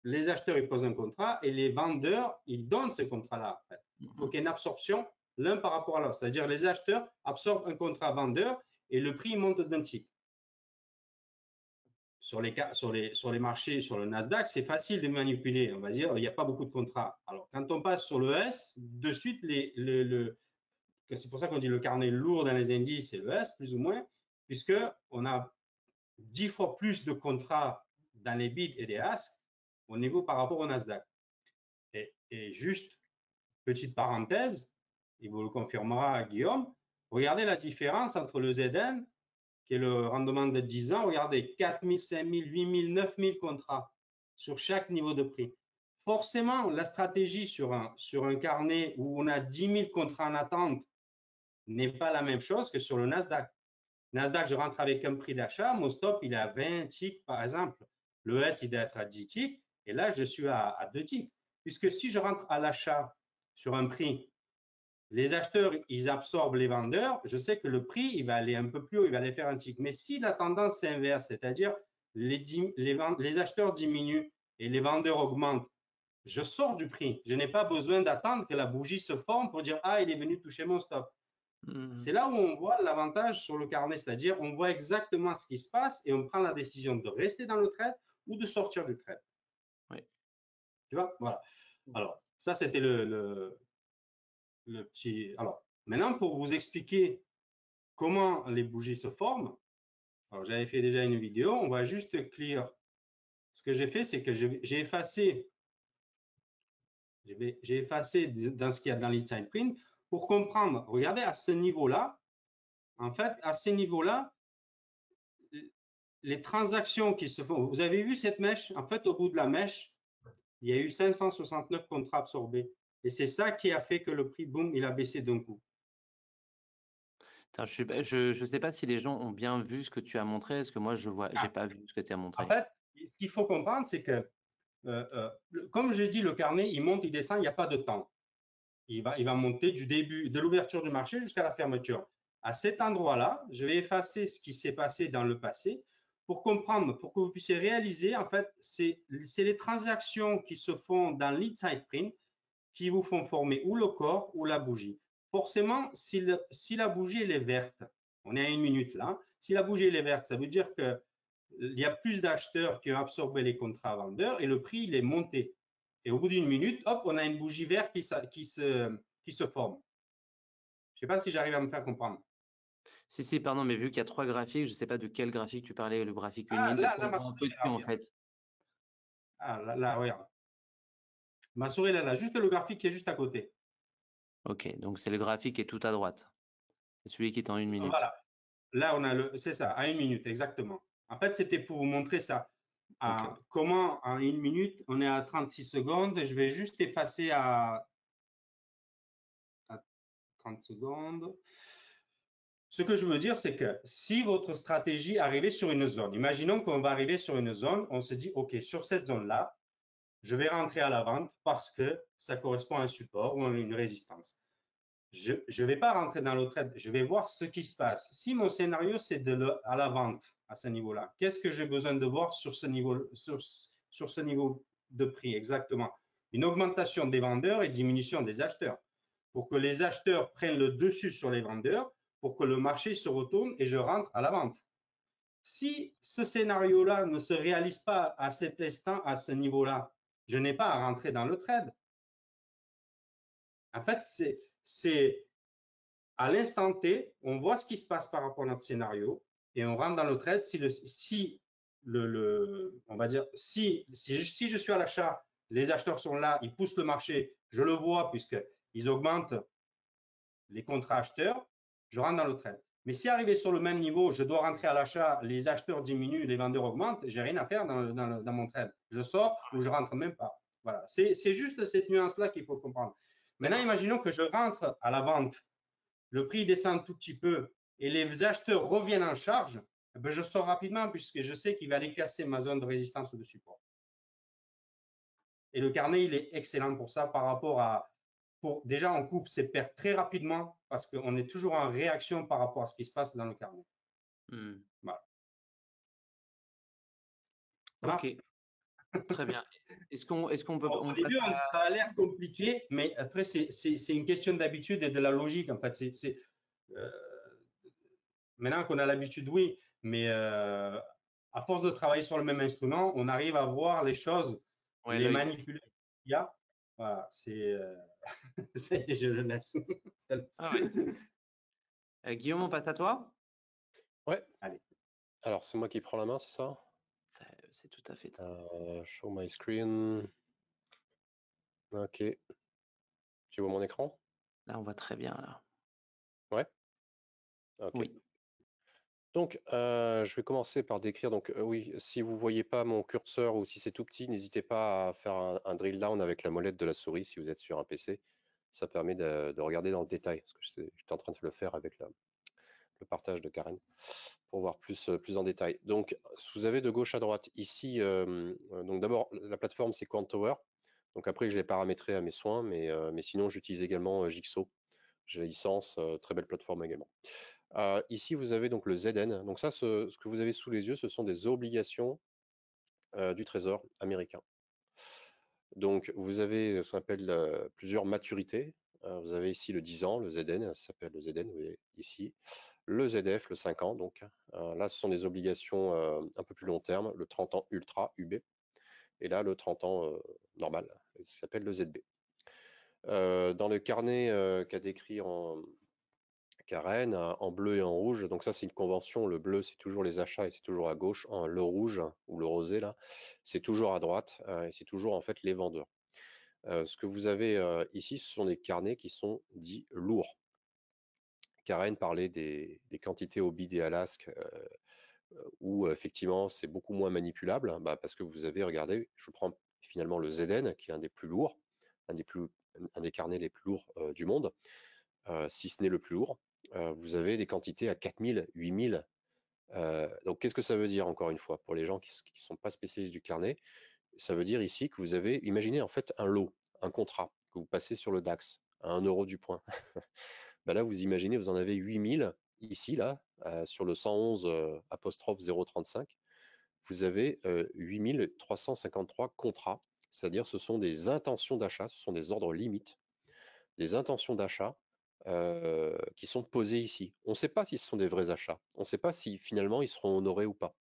les acheteurs ils posent un contrat et les vendeurs ils donnent ce contrat-là. En fait. Il faut qu'il y ait une absorption l'un par rapport à l'autre. C'est-à-dire les acheteurs absorbent un contrat vendeur et le prix monte d'un tick. Sur les marchés, sur le Nasdaq, c'est facile de manipuler. On va dire, il n'y a pas beaucoup de contrats. Alors, quand on passe sur le S, de suite, c'est pour ça qu'on dit le carnet lourd dans les indices, c'est le S, plus ou moins, puisqu'on a 10 fois plus de contrats dans les bids et les asks au niveau par rapport au Nasdaq. Et juste, petite parenthèse, il vous le confirmera Guillaume, regardez la différence entre le ZN, qui est le rendement de 10 ans, regardez 4 000, 5 000, 8 000, 9 000 contrats sur chaque niveau de prix. Forcément, la stratégie sur un carnet où on a 10 000 contrats en attente n'est pas la même chose que sur le Nasdaq. Nasdaq, je rentre avec un prix d'achat, mon stop, il est à 20 ticks par exemple. Le S, il doit être à 10 ticks, et là, je suis à 2 ticks. Puisque si je rentre à l'achat sur un prix, les acheteurs, ils absorbent les vendeurs, je sais que le prix, il va aller un peu plus haut, il va aller faire un tick. Mais si la tendance s'inverse, c'est-à-dire les acheteurs diminuent et les vendeurs augmentent, je sors du prix. Je n'ai pas besoin d'attendre que la bougie se forme pour dire « Ah, il est venu toucher mon stop ». C'est là où on voit l'avantage sur le carnet, c'est-à-dire on voit exactement ce qui se passe et on prend la décision de rester dans le trade ou de sortir du trade. Oui. Tu vois, voilà. Alors, ça, c'était le petit… Alors, maintenant, pour vous expliquer comment les bougies se forment, alors j'avais fait déjà une vidéo, on va juste clear. Ce que j'ai fait, c'est que j'ai effacé dans ce qu'il y a dans l'inside print pour comprendre. Regardez, à ce niveau-là, en fait, à ces niveaux-là, les transactions qui se font, vous avez vu cette mèche? En fait, au bout de la mèche, il y a eu 569 contrats absorbés. Et c'est ça qui a fait que le prix, boum, il a baissé d'un coup. Attends, je sais pas si les gens ont bien vu ce que tu as montré, parce que moi, j'ai Ah, pas vu ce que tu as en montré. fait, ce qu'il faut comprendre, c'est que, comme j'ai dit, le carnet, il monte, il descend, il n'y a pas de temps. Il va monter du début, de l'ouverture du marché jusqu'à la fermeture. À cet endroit-là, je vais effacer ce qui s'est passé dans le passé pour comprendre, pour que vous puissiez réaliser, en fait, c'est les transactions qui se font dans lead side print qui vous font former ou le corps ou la bougie. Forcément, si la bougie elle est verte, on est à 1 minute là, si la bougie elle est verte, ça veut dire que il y a plus d'acheteurs qui ont absorbé les contrats vendeurs et le prix il est monté. Et au bout d'1 minute, hop, on a une bougie verte qui se forme. Je ne sais pas si j'arrive à me faire comprendre. Si, pardon, mais vu qu'il y a 3 graphiques, je sais pas de quel graphique tu parlais, le graphique 1 Ah, minute, parce là, qu'on ma voit un peu souris, de là, tout, en regarde. fait. Ah, là, regarde. Ma souris, là, juste le graphique qui est juste à côté. Ok, donc c'est le graphique qui est tout à droite. C'est celui qui est en 1 minute. Voilà. Là, on a c'est ça, à 1 minute, exactement. En fait, c'était pour vous montrer ça. Ok. Comment en 1 minute, on est à 36 secondes. Je vais juste effacer à 30 secondes. Ce que je veux dire, c'est que si votre stratégie arrivait sur une zone, imaginons qu'on va arriver sur une zone, on se dit, OK, sur cette zone-là, je vais rentrer à la vente parce que ça correspond à un support ou à une résistance. Je ne vais pas rentrer dans le trade, je vais voir ce qui se passe. Si mon scénario, c'est à la vente à ce niveau-là, qu'est-ce que j'ai besoin de voir sur ce niveau de prix exactement? Une augmentation des vendeurs et diminution des acheteurs pour que les acheteurs prennent le dessus sur les vendeurs, pour que le marché se retourne et je rentre à la vente. Si ce scénario-là ne se réalise pas à cet instant, à ce niveau-là, je n'ai pas à rentrer dans le trade. En fait, c'est à l'instant T, on voit ce qui se passe par rapport à notre scénario et on rentre dans le trade. On va dire, si je suis à l'achat, les acheteurs sont là, ils poussent le marché, je le vois puisqu'ils augmentent les contrats acheteurs, je rentre dans le trade. Mais si arrivé sur le même niveau, je dois rentrer à l'achat, les acheteurs diminuent, les vendeurs augmentent, j'ai rien à faire dans mon trade. Je sors ou je rentre même pas. Voilà, c'est juste cette nuance-là qu'il faut comprendre. Maintenant, imaginons que je rentre à la vente, le prix descend un tout petit peu et les acheteurs reviennent en charge, ben je sors rapidement puisque je sais qu'il va aller casser ma zone de résistance ou de support. Et le carnet, il est excellent pour ça par rapport à, déjà, on coupe ses pertes très rapidement parce qu'on est toujours en réaction par rapport à ce qui se passe dans le carnet. Voilà. Ok, très bien. Est-ce qu'on peut Au début, ça a l'air compliqué, mais après, c'est une question d'habitude et de la logique. En fait, euh, maintenant qu'on a l'habitude, oui, mais à force de travailler sur le même instrument, on arrive à voir les choses, Ouais, les l'œil. manipuler. Il y a, voilà, je le laisse. Ah ouais. Guillaume, on passe à toi? Ouais. Allez. Alors, c'est moi qui prends la main, c'est ça? C'est tout à fait ça. Show my screen. Ok. Tu vois mon écran? Là, on voit très bien, là. Ouais. Ok. Oui. Donc, je vais commencer par décrire. Donc, oui, si vous voyez pas mon curseur ou si c'est tout petit, n'hésitez pas à faire un drill down avec la molette de la souris si vous êtes sur un PC. Ça permet de regarder dans le détail, parce que j'étais en train de le faire avec le partage de Karen pour voir plus en détail. Donc, vous avez de gauche à droite ici. Donc, d'abord, la plateforme c'est Quant Tower. Donc après, je l'ai paramétré à mes soins, mais sinon, j'utilise également Jigsaw. J'ai la licence, très belle plateforme également. Ici, vous avez donc le ZN. Donc ça, ce que vous avez sous les yeux, ce sont des obligations du Trésor américain. Donc, vous avez ce qu'on appelle plusieurs maturités. Vous avez ici le 10 ans, le ZN, ça s'appelle le ZN, vous voyez ici. Le ZF, le 5 ans, donc. Là, ce sont des obligations un peu plus long terme, le 30 ans ultra, UB. Et là, le 30 ans normal, ça s'appelle le ZB. Dans le carnet qu'a décrit Karen, en bleu et en rouge, donc ça c'est une convention, le bleu c'est toujours les achats et c'est toujours à gauche, le rouge ou le rosé là, c'est toujours à droite et c'est toujours en fait les vendeurs. Ce que vous avez ici, ce sont des carnets qui sont dits lourds. Karen parlait des quantités au bid et à l'asque où effectivement c'est beaucoup moins manipulable, parce que vous avez, regardé, je prends finalement le ZN qui est un des plus lourds, un des carnets les plus lourds du monde, si ce n'est le plus lourd. vous avez des quantités à 4000, 8000. Donc, qu'est-ce que ça veut dire, encore une fois, pour les gens qui ne sont pas spécialistes du carnet? Ça veut dire ici que vous avez, imaginez en fait un lot, un contrat que vous passez sur le DAX à 1 euro du point. Ben là, vous imaginez, vous en avez 8000 ici, là, sur le 111 apostrophe 035. Vous avez 8353 contrats, c'est-à-dire ce sont des intentions d'achat, ce sont des ordres limites, des intentions d'achat qui sont posées ici. On ne sait pas si ce sont des vrais achats, on ne sait pas si finalement ils seront honorés ou pas.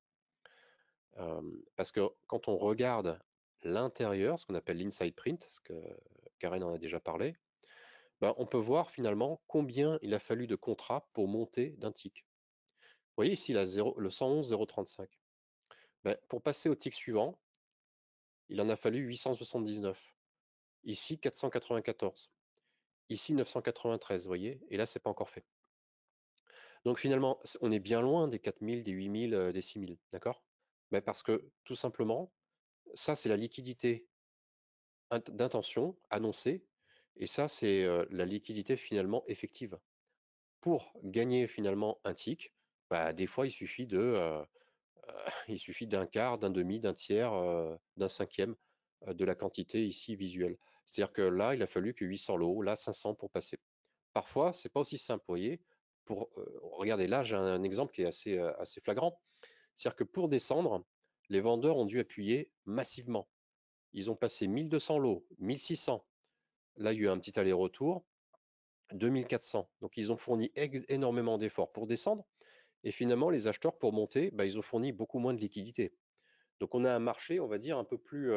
Parce que quand on regarde l'intérieur, ce qu'on appelle l'inside print, ce que Karen en a déjà parlé, ben, on peut voir finalement combien il a fallu de contrats pour monter d'un tick. Vous voyez ici le 111 035. Ben, pour passer au tick suivant, il en a fallu 879. Ici 494. Ici 993, vous voyez, et là c'est pas encore fait. Donc finalement, on est bien loin des 4000, des 8000, des 6000, d'accord? Ben parce que tout simplement, ça c'est la liquidité d'intention annoncée, et ça c'est la liquidité finalement effective. Pour gagner finalement un tick, bah, des fois il suffit d'un quart, d'un demi, d'un tiers, d'un cinquième de la quantité ici visuelle. C'est-à-dire que là, il a fallu que 800 lots, là 500 pour passer. Parfois, c'est pas aussi simple, vous voyez. Regardez, là, j'ai un exemple qui est assez flagrant. C'est-à-dire que pour descendre, les vendeurs ont dû appuyer massivement. Ils ont passé 1200 lots, 1600. Là, il y a eu un petit aller-retour, 2400. Donc, ils ont fourni énormément d'efforts pour descendre. Et finalement, les acheteurs, pour monter, bah, ils ont fourni beaucoup moins de liquidités. Donc, on a un marché, on va dire, un peu plus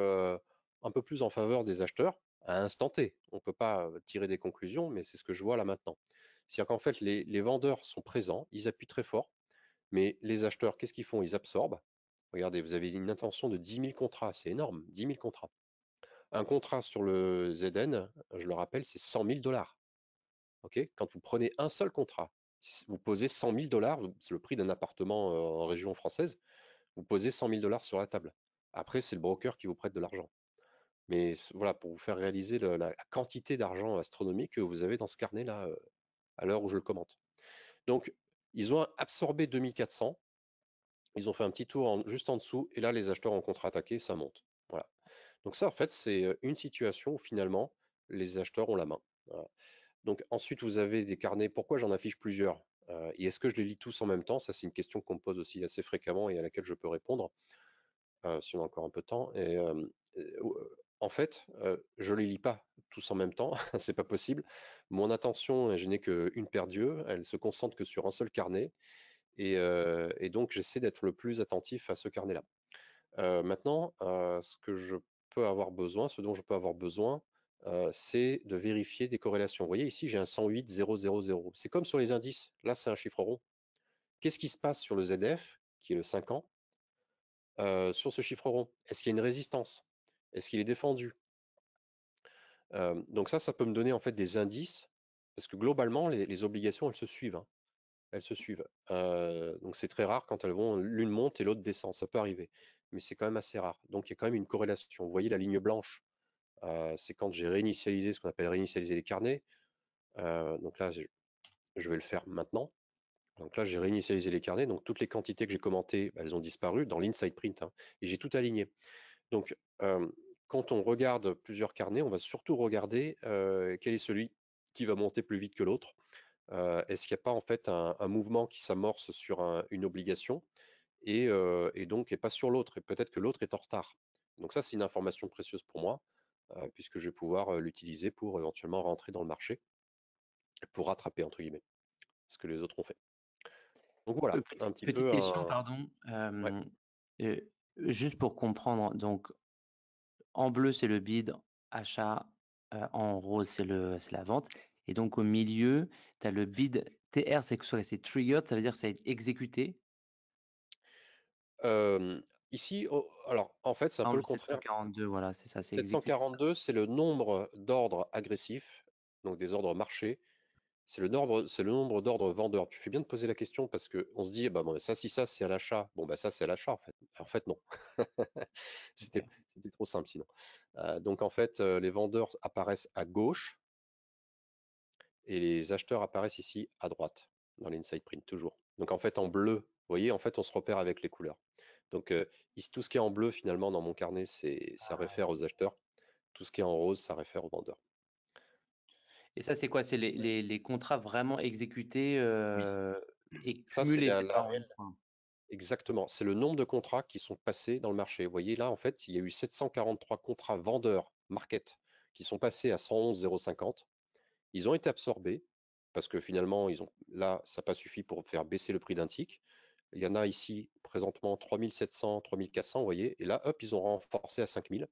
en faveur des acheteurs à instant T. On ne peut pas tirer des conclusions, mais c'est ce que je vois là maintenant. C'est-à-dire qu'en fait, les vendeurs sont présents, ils appuient très fort, mais les acheteurs, qu'est-ce qu'ils font? Ils absorbent. Regardez, vous avez une intention de 10 000 contrats, c'est énorme, 10 000 contrats. Un contrat sur le ZN, je le rappelle, c'est 100 000 $. Quand vous prenez un seul contrat, si vous posez 100 000 $, c'est le prix d'un appartement en région française, vous posez 100 000 $ sur la table. Après, c'est le broker qui vous prête de l'argent. Mais voilà, pour vous faire réaliser la quantité d'argent astronomique que vous avez dans ce carnet-là à l'heure où je le commente. Donc, ils ont absorbé 2400, ils ont fait un petit tour juste en dessous, et là, les acheteurs ont contre-attaqué, ça monte. Voilà. Donc ça, en fait, c'est une situation où finalement, les acheteurs ont la main. Voilà. Donc ensuite, vous avez des carnets. Pourquoi j'en affiche plusieurs? Et est-ce que je les lis tous en même temps? Ça, c'est une question qu'on me pose aussi assez fréquemment et à laquelle je peux répondre, si on a encore un peu de temps. En fait, je les lis pas tous en même temps, c'est pas possible. Mon attention, je n'ai qu'une paire d'yeux, elle se concentre que sur un seul carnet, et donc j'essaie d'être le plus attentif à ce carnet-là. Maintenant, ce dont je peux avoir besoin, c'est de vérifier des corrélations. Vous voyez ici, j'ai un 108 000. C'est comme sur les indices. Là, c'est un chiffre rond. Qu'est-ce qui se passe sur le ZF, qui est le 5 ans, sur ce chiffre rond? Est-ce qu'il y a une résistance? Est-ce qu'il est défendu? Donc ça peut me donner en fait des indices, parce que globalement, les obligations, elles se suivent, hein. Elles se suivent. Donc c'est très rare quand l'une monte et l'autre descend. Ça peut arriver, mais c'est quand même assez rare. Donc il y a quand même une corrélation. Vous voyez la ligne blanche, c'est quand j'ai réinitialisé ce qu'on appelle réinitialiser les carnets. Donc là, je vais le faire maintenant. Donc là, j'ai réinitialisé les carnets. Donc toutes les quantités que j'ai commentées, elles ont disparu dans l'inside print, hein, et j'ai tout aligné. Donc quand on regarde plusieurs carnets, on va surtout regarder quel est celui qui va monter plus vite que l'autre. Est-ce qu'il n'y a pas en fait un mouvement qui s'amorce sur une obligation et donc et pas sur l'autre, et peut-être que l'autre est en retard. Donc ça, c'est une information précieuse pour moi, puisque je vais pouvoir l'utiliser pour éventuellement rentrer dans le marché, pour rattraper entre guillemets ce que les autres ont fait. Donc voilà, un petit Petite peu question, pardon. ouais. Euh, Juste pour comprendre, donc en bleu c'est le bid, achat, en rose c'est la vente, et donc au milieu tu as le bid TR, c'est triggered, ça veut dire que ça va être exécuté. Ici, alors en fait, c'est un Par peu le exemple, contraire. 742, voilà, c'est ça, c'est exécuté. 742, c'est le nombre d'ordres agressifs, donc des ordres marchés. C'est le nombre d'ordres vendeurs. Tu fais bien de poser la question parce qu'on se dit, bah, bon, ça, si ça, c'est à l'achat. Bon, bah, ça, c'est à l'achat, en fait. En fait, non. C'était Ok. trop simple sinon. Donc, en fait, les vendeurs apparaissent à gauche et les acheteurs apparaissent ici à droite. dans l'inside print, toujours. Donc en fait, en bleu, vous voyez, en fait, on se repère avec les couleurs. Donc tout ce qui est en bleu, finalement, dans mon carnet, ça réfère aux acheteurs. Tout ce qui est en rose, ça réfère aux vendeurs. Et ça, c'est quoi? C'est les contrats vraiment exécutés Oui, et ça, c'est cumulés, c'est la pas en une réelle. fois. Exactement. C'est le nombre de contrats qui sont passés dans le marché. Vous voyez, là, en fait, il y a eu 743 contrats vendeurs market qui sont passés à 111,050. Ils ont été absorbés parce que finalement, là, ça n'a pas suffi pour faire baisser le prix d'un tick. Il y en a ici présentement 3700, 3400, vous voyez, et là, hop, ils ont renforcé à 5000.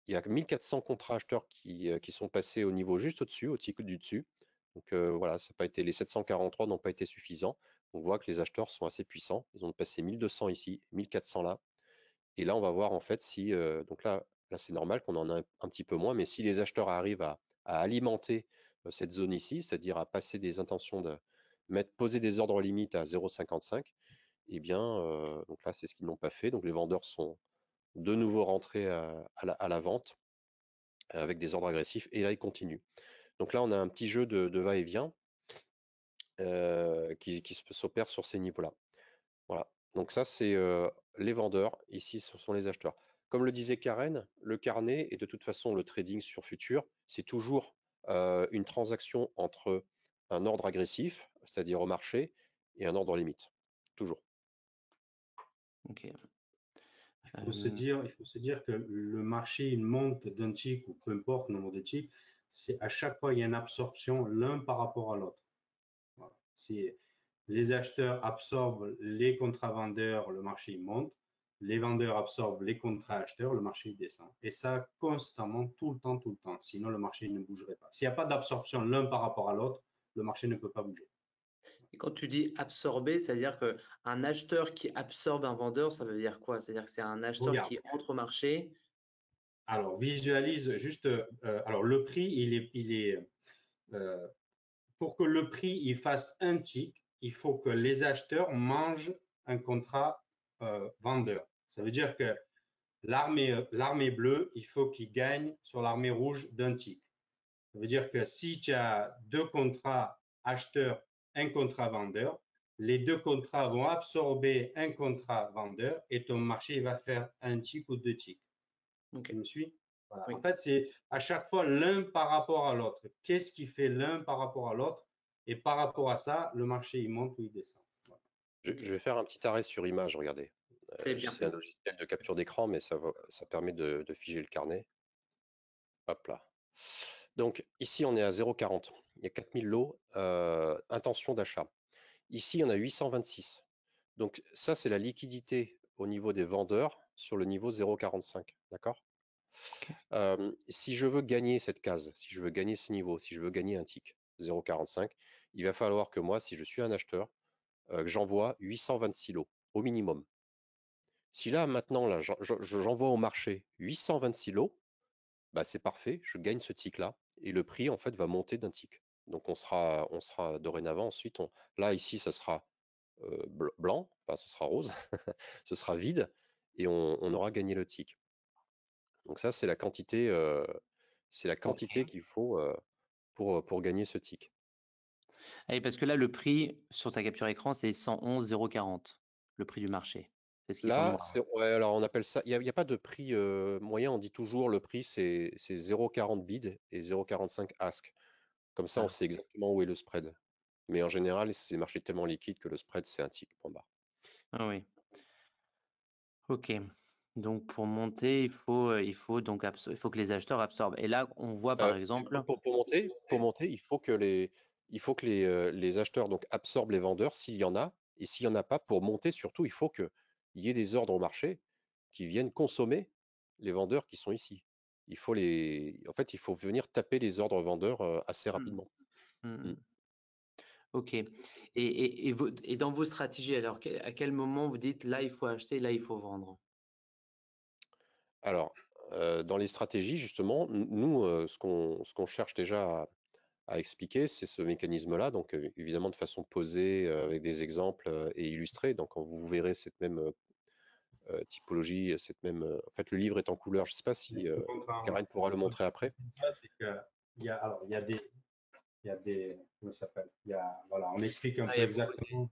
Il y a 1400 contrats acheteurs qui sont passés au niveau juste au-dessus, au tick du dessus. Donc voilà, ça n'a pas été, les 743 n'ont pas été suffisants. On voit que les acheteurs sont assez puissants. Ils ont passé 1200 ici, 1400 là. Et là, on va voir en fait si, donc là c'est normal qu'on en ait un petit peu moins, mais si les acheteurs arrivent à alimenter cette zone ici, c'est-à-dire à passer des intentions de poser des ordres limites à 0,55, eh bien, donc là, c'est ce qu'ils n'ont pas fait. Donc les vendeurs sont de nouveau rentrés à la vente avec des ordres agressifs, et là, ils continuent. Donc là, on a un petit jeu de va-et-vient qui s'opère sur ces niveaux-là. Voilà. Donc ça, c'est les vendeurs. Ici, ce sont les acheteurs. Comme le disait Karen, le carnet et de toute façon le trading sur futur, c'est toujours une transaction entre un ordre agressif, c'est-à-dire au marché, et un ordre limite. Toujours. Ok. Il faut se dire que le marché, il monte d'un tick ou peu importe le nombre de ticks, c'est à chaque fois il y a une absorption l'un par rapport à l'autre. Voilà. Si les acheteurs absorbent les contrats vendeurs, le marché il monte. Les vendeurs absorbent les contrats acheteurs, le marché il descend. Et ça constamment, tout le temps, tout le temps. Sinon, le marché ne bougerait pas. S'il n'y a pas d'absorption l'un par rapport à l'autre, le marché ne peut pas bouger. Et quand tu dis absorber, c'est-à-dire qu'un acheteur qui absorbe un vendeur, ça veut dire quoi? C'est-à-dire que c'est un acheteur Regarde. qui entre au marché. Alors, visualise juste. Alors, le prix, pour que le prix il fasse un tick, il faut que les acheteurs mangent un contrat vendeur. Ça veut dire que l'armée bleue, il faut qu'il gagne sur l'armée rouge d'un tick. Ça veut dire que si tu as deux contrats acheteurs, un contrat vendeur, les deux contrats vont absorber un contrat vendeur et ton marché va faire un tick ou deux ticks. Ok. Tu me suis? Voilà. Oui. En fait, c'est à chaque fois l'un par rapport à l'autre. Qu'est-ce qui fait l'un par rapport à l'autre? Et par rapport à ça, le marché, il monte ou il descend. Voilà. Ok. Je vais faire un petit arrêt sur image, regardez. C'est bien. C'est un logiciel de capture d'écran, mais ça permet de figer le carnet. Hop là. Donc ici, on est à 0,40. Il y a 4000 lots, intention d'achat. Ici, on a 826. Donc ça, c'est la liquidité au niveau des vendeurs sur le niveau 0,45. D'accord? Ok. Si je veux gagner cette case, si je veux gagner ce niveau, si je veux gagner un tick 0,45, il va falloir que moi, si je suis un acheteur, que j'envoie 826 lots au minimum. Si là, maintenant, là, j'envoie au marché 826 lots, bah, c'est parfait, je gagne ce tick-là et le prix, en fait, va monter d'un tick. Donc, on sera dorénavant, ensuite, là, ici, ça sera blanc, enfin, ce sera rose, ce sera vide et on aura gagné le tick. Donc, ça, c'est la quantité, Ok. qu'il faut pour gagner ce tick. Ah oui, parce que là, le prix sur ta capture écran, c'est 111,040, le prix du marché. C'est ce qui est en Là, noir. ouais, alors on appelle ça, il y a pas de prix moyen, on dit toujours le prix, c'est 0,40 bid et 0,45 ask. Comme ça, on Ah, sait exactement où est le spread. Mais en général, c'est des marchés tellement liquides que le spread, c'est un tick, point barre. ah oui. Ok. Donc pour monter, il faut que les acheteurs absorbent. Et là, on voit par exemple. Pour monter, il faut que les acheteurs donc absorbent les vendeurs s'il y en a, et s'il n'y en a pas, pour monter surtout, il faut qu'il y ait des ordres au marché qui viennent consommer les vendeurs qui sont ici. En fait, il faut venir taper les ordres vendeurs assez Hmm, rapidement. hmm. Mm. Ok. Et dans vos stratégies, alors à quel moment vous dites là il faut acheter, là il faut vendre? Alors, dans les stratégies, justement, nous, ce qu'on cherche déjà à expliquer, c'est ce mécanisme-là, donc évidemment de façon posée, avec des exemples et illustrés. Donc, quand vous verrez cette même typologie, en fait, le livre est en couleur. Je ne sais pas si Karen pourra le montrer après. C'est que il y a il y a des, comment ça s'appelle? Voilà, on explique un Ah, il peu y a beaucoup de... exactement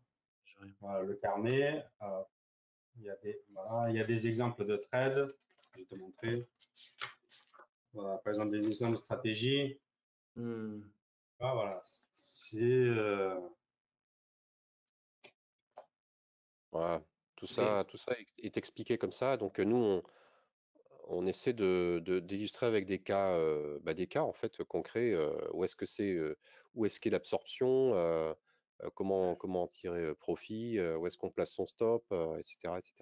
Ouais. voilà, le carnet. Il y a des exemples de trades. Je vais te montrer. Voilà, par exemple, des exemples de stratégie. Hmm. Ah, voilà, c'est Voilà. Ok. Tout ça est expliqué comme ça. Donc nous, on essaie d'illustrer avec des cas en fait concrets. Où est-ce qu'est l'absorption, comment en tirer profit, où est-ce qu'on place son stop, etc., etc.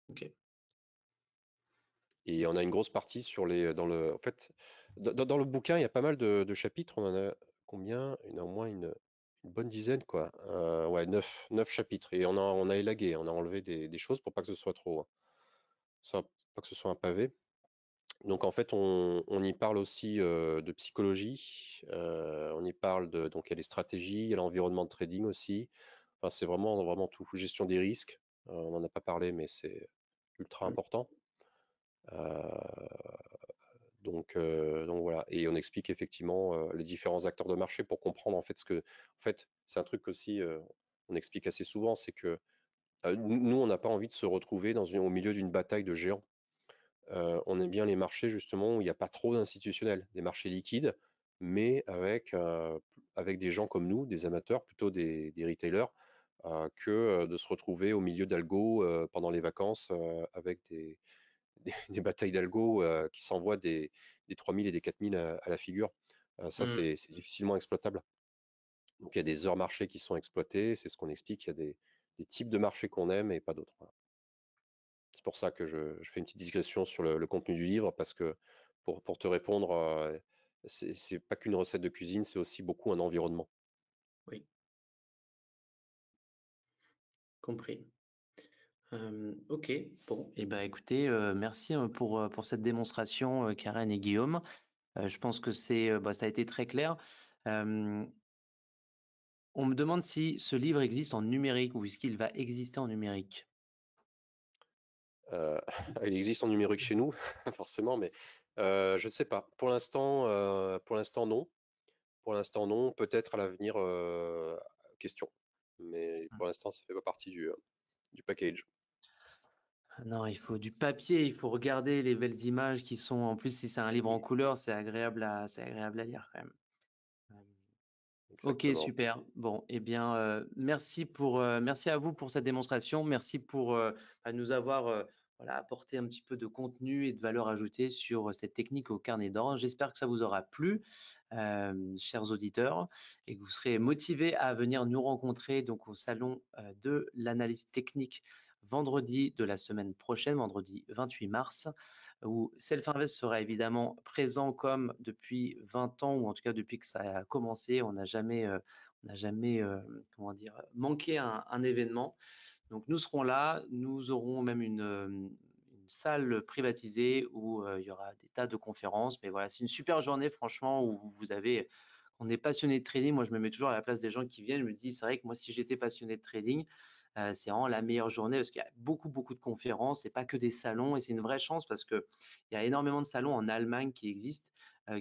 Ok. Et on a une grosse partie sur en fait, dans le bouquin, il y a pas mal de chapitres. On en a combien? Il y en a au moins une bonne dizaine, quoi. Ouais, 9 chapitres. Et on a élagué, on a enlevé des choses pour pas que ce soit trop, pas que ce soit un pavé. Donc en fait, on y parle aussi de psychologie. On y parle donc il y a les stratégies, il y a l'environnement de trading aussi. Enfin, c'est vraiment tout. Gestion des risques. On n'en a pas parlé, mais c'est ultra Hmm. important. Euh, donc voilà, et on explique effectivement les différents acteurs de marché pour comprendre en fait en fait, c'est un truc aussi, on explique assez souvent, c'est que nous, on n'a pas envie de se retrouver au milieu d'une bataille de géants. On aime bien les marchés justement où il n'y a pas trop d'institutionnels, des marchés liquides, mais avec des gens comme nous, des amateurs, plutôt des retailers, que de se retrouver au milieu d'algo pendant les vacances avec des batailles d'algo qui s'envoient des 3000 et des 4000 à la figure. Ça, Hmm. c'est difficilement exploitable. Donc, il y a des heures marché qui sont exploitées. C'est ce qu'on explique. Il y a des types de marchés qu'on aime et pas d'autres. Voilà. C'est pour ça que je fais une petite digression sur le contenu du livre parce que pour te répondre, c'est pas qu'une recette de cuisine, c'est aussi beaucoup un environnement. Oui, compris. Ok, bon, et ben écoutez, merci pour cette démonstration, Karen et Guillaume. Je pense que ça a été très clair. Euh, on me demande si ce livre existe en numérique ou est-ce qu'il va exister en numérique. Euh, il existe en numérique chez nous, forcément, mais je ne sais pas. Pour l'instant, non. Pour l'instant, non. Peut-être à l'avenir, question. Mais pour l'instant, ça fait pas partie du package. Non, il faut du papier, il faut regarder les belles images qui sont. En plus, si c'est un livre en couleur, c'est agréable à lire quand même. Ok, Exactement. super. Bon, eh bien, merci à vous pour cette démonstration. Merci pour nous avoir voilà, apporté un petit peu de contenu et de valeur ajoutée sur cette technique au carnet d'or. J'espère que ça vous aura plu, chers auditeurs, et que vous serez motivés à venir nous rencontrer donc au salon de l'analyse technique vendredi de la semaine prochaine, vendredi 28 mars, où Self-Invest sera évidemment présent comme depuis 20 ans, ou en tout cas depuis que ça a commencé. On n'a jamais comment dire, manqué un événement. Donc nous serons là, nous aurons même une salle privatisée où il y aura des tas de conférences. Mais voilà, c'est une super journée franchement où on est passionné de trading. Moi, je me mets toujours à la place des gens qui viennent. Je me dis, c'est vrai que moi, si j'étais passionné de trading, c'est vraiment la meilleure journée parce qu'il y a beaucoup, beaucoup de conférences et pas que des salons. Et c'est une vraie chance parce qu'il y a énormément de salons en Allemagne qui existent,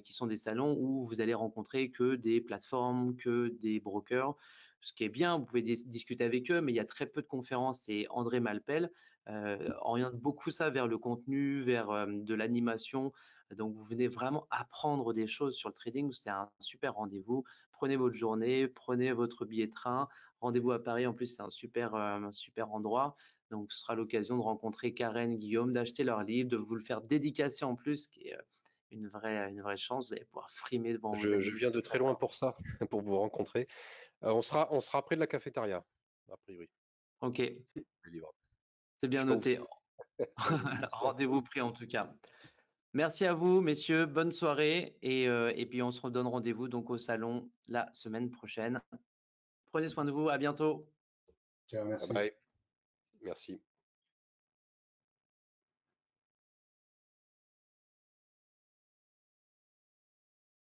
qui sont des salons où vous allez rencontrer que des plateformes, que des brokers. Ce qui est bien, vous pouvez discuter avec eux, mais il y a très peu de conférences. Et André Malpel oriente beaucoup ça vers le contenu, vers de l'animation. Donc, vous venez vraiment apprendre des choses sur le trading. C'est un super rendez-vous. Prenez votre journée, prenez votre billet de train. Rendez-vous à Paris. En plus, c'est un super endroit. Donc, ce sera l'occasion de rencontrer Karen, Guillaume, d'acheter leur livre, de vous le faire dédicacer en plus, ce qui est une vraie chance. Vous allez pouvoir frimer devant vos Je amis. viens de très loin pour ça, pour vous rencontrer. On sera près de la cafétéria, a priori. Ok, Les livres. c'est Je bien sais pas où noté. c'est. Je vous dis où c'est. Rendez-vous pris en tout cas. Merci à vous, messieurs. Bonne soirée. Et puis, on se redonne rendez-vous donc au salon la semaine prochaine. Prenez soin de vous. À bientôt. Tiens, Bye merci. bye. Merci.